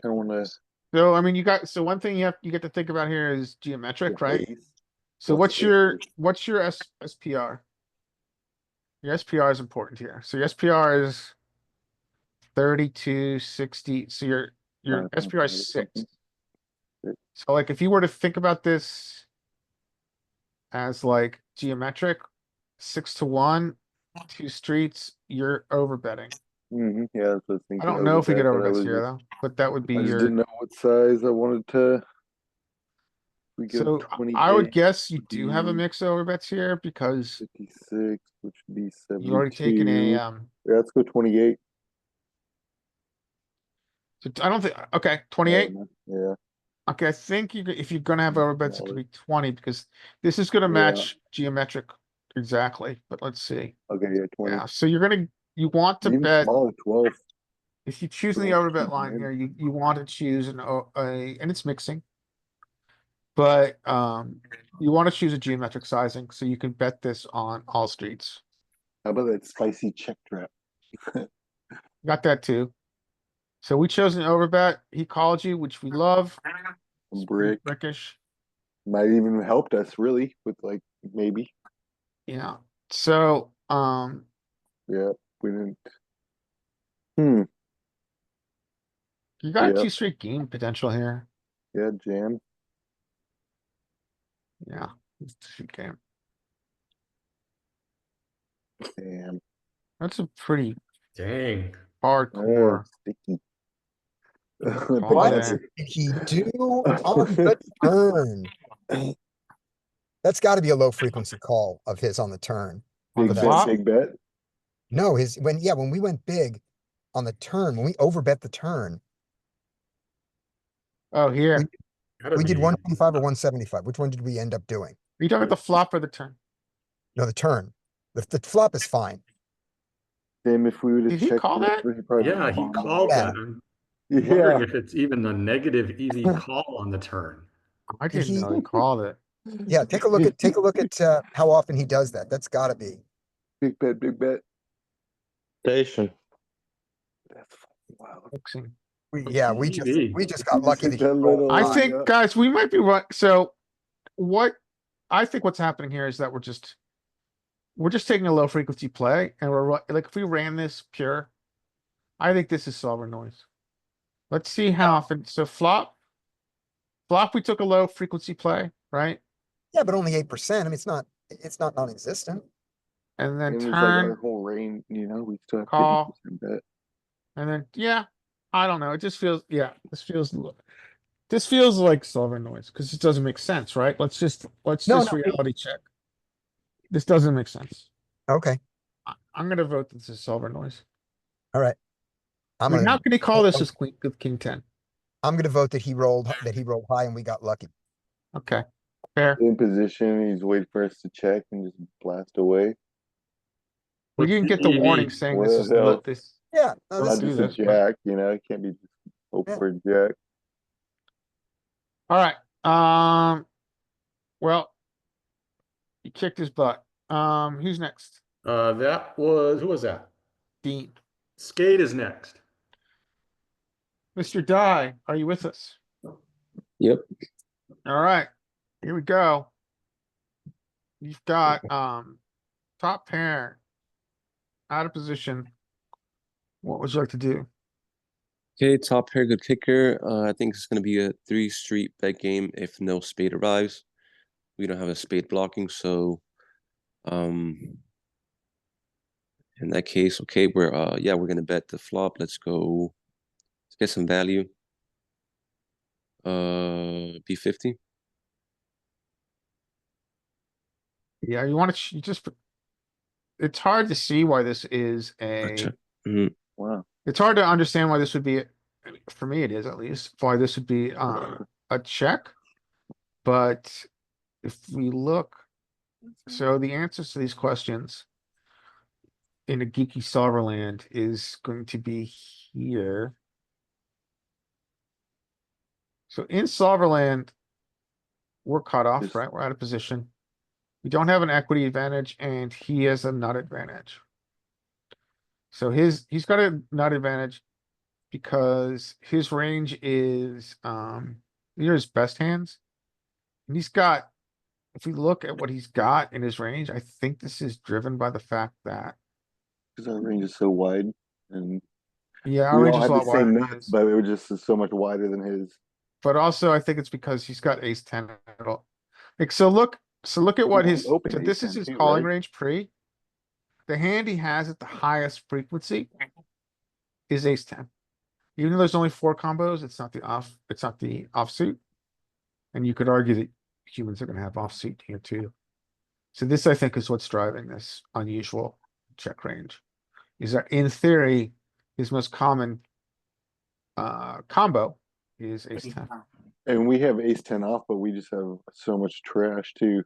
Kind of want to. So I mean so one thing you get to think about here is geometric, right? So What's what's your SPR? Your SPR is important here. So your SPR is 32, 60. So your SPR is 6. So like, if you were to think about this as like geometric, 6-1, 2 streets, you're over betting. Yeah, that's what I was I thinking. don't know if we get overbet, over but I bets was here just, though, but that would be I just your, didn't know what size I wanted to. We go so 28. I would guess you would do have a be mix of over bets here because 56, which would be you've already taken 72. a, Yeah, let's go 28. I don't think, okay, I 28. don't know. Yeah. Okay, I think if you're gonna have over bets, it could Smaller. be 20 because this is gonna Yeah. match geometric exactly, but let's see. Okay, yeah, 20. Yeah, so you want to Even bet, smaller, 12. if you choose the 12 overbet too line bad. here, you want to choose and it's mixing. But, you want to choose a geometric sizing, so you can bet this on all streets. How about that spicy check trap? Got that too. So we chose an overbet, he called you, which we love. It's pretty Brick. brickish, Might even helped us really with like maybe. yeah, so, Yeah, we didn't. Hmm. you got a Yeah. 2 straight game potential here, Yeah, jam. yeah. It's a 2 straight game. Damn. That's a pretty Dang. hardcore. Sticky. Call What there. did he do on the turn? That's gotta be a low frequency call of his on the turn. On Big the that flop? bet, big bet. No, when we went big on the turn, when we overbet the turn, Oh, here. Gotta we did be. 125 or 175. Which one did we end up doing? Are you talking about the flop or the turn? No, the turn. The flop is fine. Damn, if we would have Did he checked call the that? river, he probably Yeah, he bombed. called Yeah. that. I'm wondering Yeah. if it's even a negative EV call on the turn. I Did didn't he- know he called it. Yeah, take a look at how often he does that. That's gotta be. Big bet, big bet. Station. That's wild. Mixing. We EV. just got lucky Just that he that rolled little- I high. think, yeah. guys, we might be right. So I think what's happening here is that we're just taking a low frequency play and like, if we ran this pure, I think this is solver noise. Let's see how often. So flop, we took a low frequency play, right? Yeah, but only 8%. I mean, it's not non-existent. And then And it's like our turn, whole range, we still have Call. 50% bet. and then, yeah, I don't know. It just feels, yeah, this feels like solver noise because it doesn't make sense, right? Let's just No. reality check. This doesn't make sense. Okay, I'm gonna vote that this is solver noise. all right. I I'm mean, how gonna, can he call this with king 10? I'm gonna vote that he rolled high and we got lucky. Okay, fair. In position, he's waiting for us to check and just blast away. We What's didn't the get the EV? warning saying What this the is hell? this. Yeah, no, Don't this do Not just a this, but- jack, it can't be just hope Yeah. for a jack. All right, well, he kicked his butt. Who's next? Who was that? Dean. Skate is next. Mr. Dye, are you with us? Yep. All right, here we go. You've got, top pair. Out of position. What would you like to do? Okay, top pair, good kicker. I think it's gonna be a 3-street bet game if no spade arrives. We don't have a spade blocking, so in that case, okay, we're gonna bet the flop. Let's go. Let's get some value. B50. Yeah, you want to, it's hard to see why this is Gotcha. Mhm. Wow. it's hard to understand why this would be, for me it is at least, why this would be a check. But if we look, so the answers to these questions in a geeky solver land is going to be here. So in solver land, we're cut off, Just- right? We're out of position. We don't have an equity advantage and he has a nut advantage. So he's got a nut advantage because his range is, these are his best hands. And he's got, if we look at what he's got in his range, I think this is driven by the fact that, Because our range is so wide and yeah, our we range all is have a the lot wider same than nuts, his. but it was just so much wider than his. But also I think it's because he's got ace ten. Like, so look at what Well, his, open so this is ace-10 his too, calling right? range pre. The hand he has at the highest frequency is ace ten. Even though there's only 4 combos, it's not the offsuit. And you could argue that humans are gonna have offsuit here too. So this, I think, is what's driving this unusual check range. Is that in theory, his most common combo is ace ten. And we have ace-10 off, but we just have so much trash too.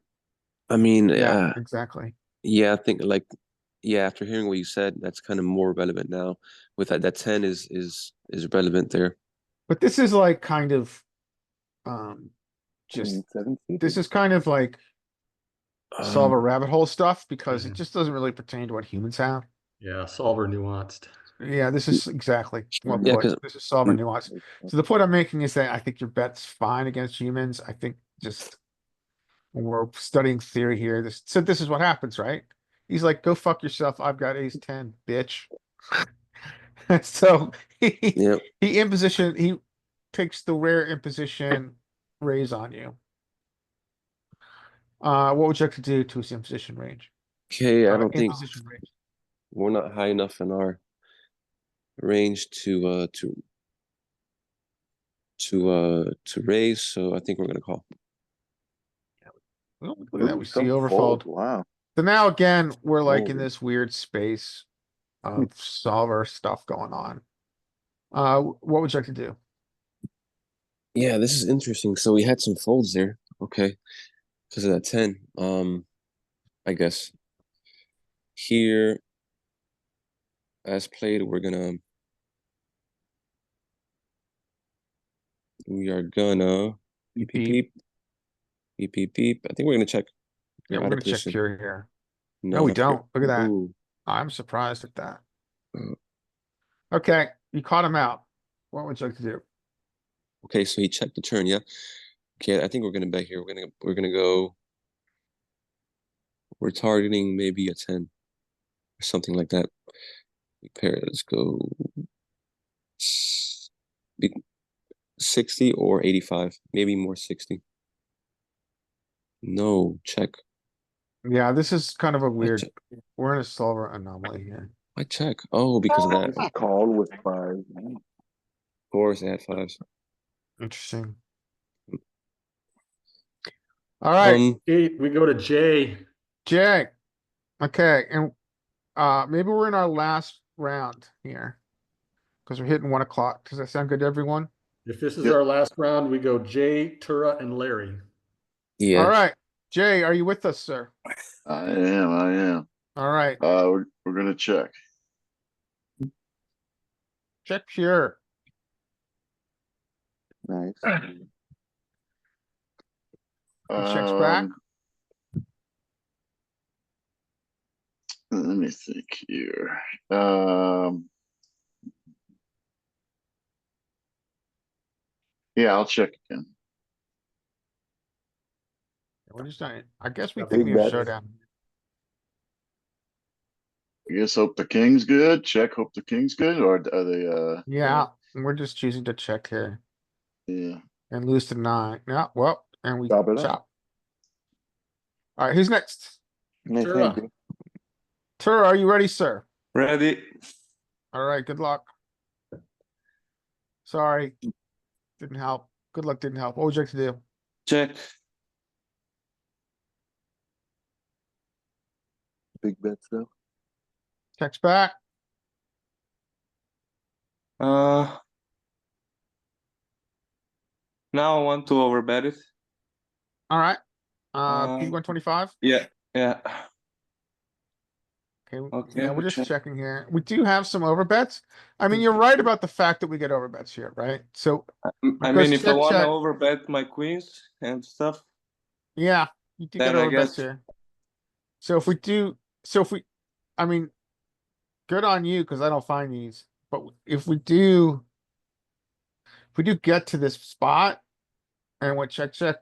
I mean, Yeah, exactly. yeah, I think like, yeah, after hearing what you said, that's kind of more relevant now. With that 10 is relevant there. But this is like kind of just, 7 this is kind of like solve a rabbit hole stuff because it Mhm. just doesn't really pertain to what humans have. Yeah, solver nuanced. Yeah, this is exactly well Yeah, put. 'cause- This is solving nuance. So the point I'm making is that I think your bet's fine against humans. I think just when we're studying theory here, this is what happens, right? He's like, go fuck yourself. I've got ace 10, bitch. So yeah. he takes the rare imposition raise on you. What would you like to do to his imposition range? Okay, I don't think Imposition range. we're not high enough in our range to raise, so I think we're gonna call. Oh, look at that. Ooh, We see some overfold. fold. Wow. So now again, we're like in Folding. this weird space of solver stuff going on. What would you like to do? Yeah, this is interesting. So we had some folds there. Okay. Because of that 10. I guess here as played, we are gonna beep beep beep beep beep beep. I think we're gonna check. Yeah, We're we're out of gonna check position. pure here. No, No, we not pure. don't. Look at that. Ooh. I'm surprised at that. Uh, Okay, you caught him out. What would you like to do? Okay, so he checked the turn, yeah. Okay, I think we're gonna bet here. We're gonna go. We're targeting maybe a 10 or something like that. Pair. Let's go 60 or 85. Maybe more 60. No, check. Yeah, this is kind of a Why weird. check? We're in a solver anomaly here. Why check? Oh, because of that. This is called with 5. Of course, they had 5s. Interesting. All right, 8, we go to J. Jay. Okay, and maybe we're in our last round here because we're hitting 1 o'clock. Does that sound good to everyone? If this is Yep. our last round, we go Jay, Tura, and Larry. Yeah. All right, Jay, are you with us, sir? I am. All right, We're gonna check. check pure. Nice. He checks back. Let me think here. Yeah, I'll check again. We're just not, I guess we Big think we have bet. showdown. I guess hope the king's good. Check, hope the king's good, or are they, Yeah, we're just choosing to check here yeah. and lose to 9. Yeah, well, and we Chop it up. chop. All right, who's next? Nice Tura. hand, dude. Tur, are you ready, sir? Ready? All right, good luck. Sorry, didn't help. Good luck didn't help. What would you like to do? Check. Big bets though. Checks back. Uh, now I want to overbet it. All right. Uh, P125. Yeah, yeah. Okay, Okay, yeah, we're just check. checking here. We do have some overbets. I mean, you're right about the fact that we get overbets here, right? So I because mean, if I check, want to check. overbet my queens and stuff, Yeah, you do get then I overbets guess here. So if we do, I mean, good on you because I don't find these. But if we do get to this spot and with check, check,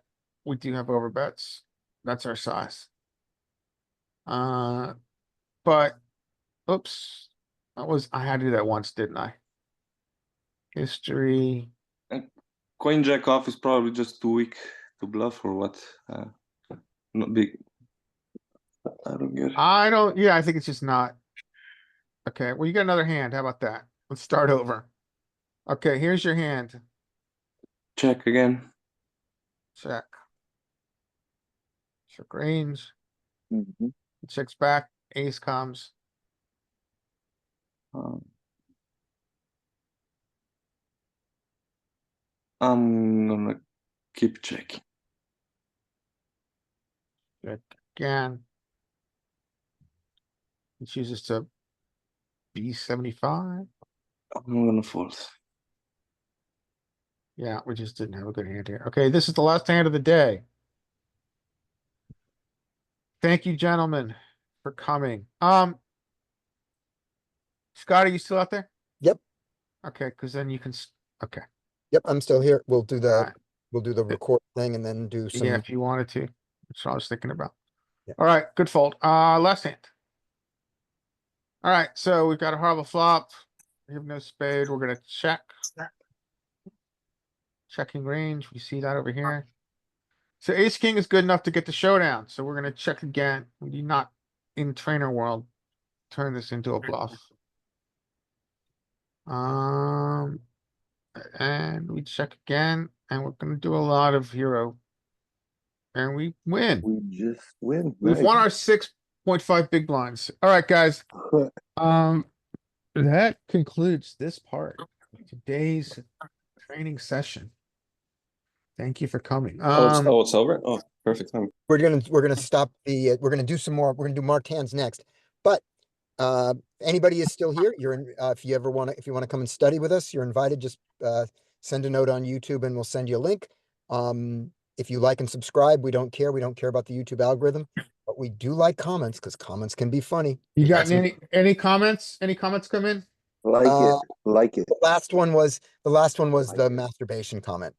we do have overbets. That's our size. But oops, I had to do that once, didn't I? History. Queen jack off is probably just too weak to bluff or what? Not big. I don't get it. I don't, yeah, I think it's just not. Okay, well, you got another hand. How about that? Let's start over. Okay, here's your hand. Check again. Check. Check range. Mhm. Checks back. Ace comes. Um, I'm gonna keep checking. Check again. He chooses to B75. I'm gonna fold. Yeah, we just didn't have a good hand here. Okay, this is the last hand of the day. Thank you, gentlemen, for coming. Scott, are you still out there? Yep, Okay, because then you can, okay. yep, I'm still here. We'll do the, Alright. we'll do the record thing and then do Yeah, some, if you wanted to. That's what I was thinking about. Yeah. All right, good fold. Last hand. All right, so we've got a horrible flop. We have no spade. We're gonna check. Checking range. We see that over here. So ace king is good enough to get the showdown. So we're gonna check again. We do not in trainer world turn this into a bluff. And we check again, and we're gonna do a lot of hero. And we win. We just win. We've won our 6.5 big blinds. All right, guys. That concludes this part of today's training session. Thank you for coming. It's over? Oh, perfect time. we're gonna stop the, we're gonna do some more, we're gonna do marked hands next. But anybody is still here, you're in, if you ever wanna, if you wanna come and study with us, you're invited. Just send a note on YouTube and we'll send you a link. If you like and subscribe, we don't care. We don't care about the YouTube algorithm, but we do like comments because comments can be funny. You got That's some- any comments? Any comments come in? Like it, like it. The last one was the masturbation comment.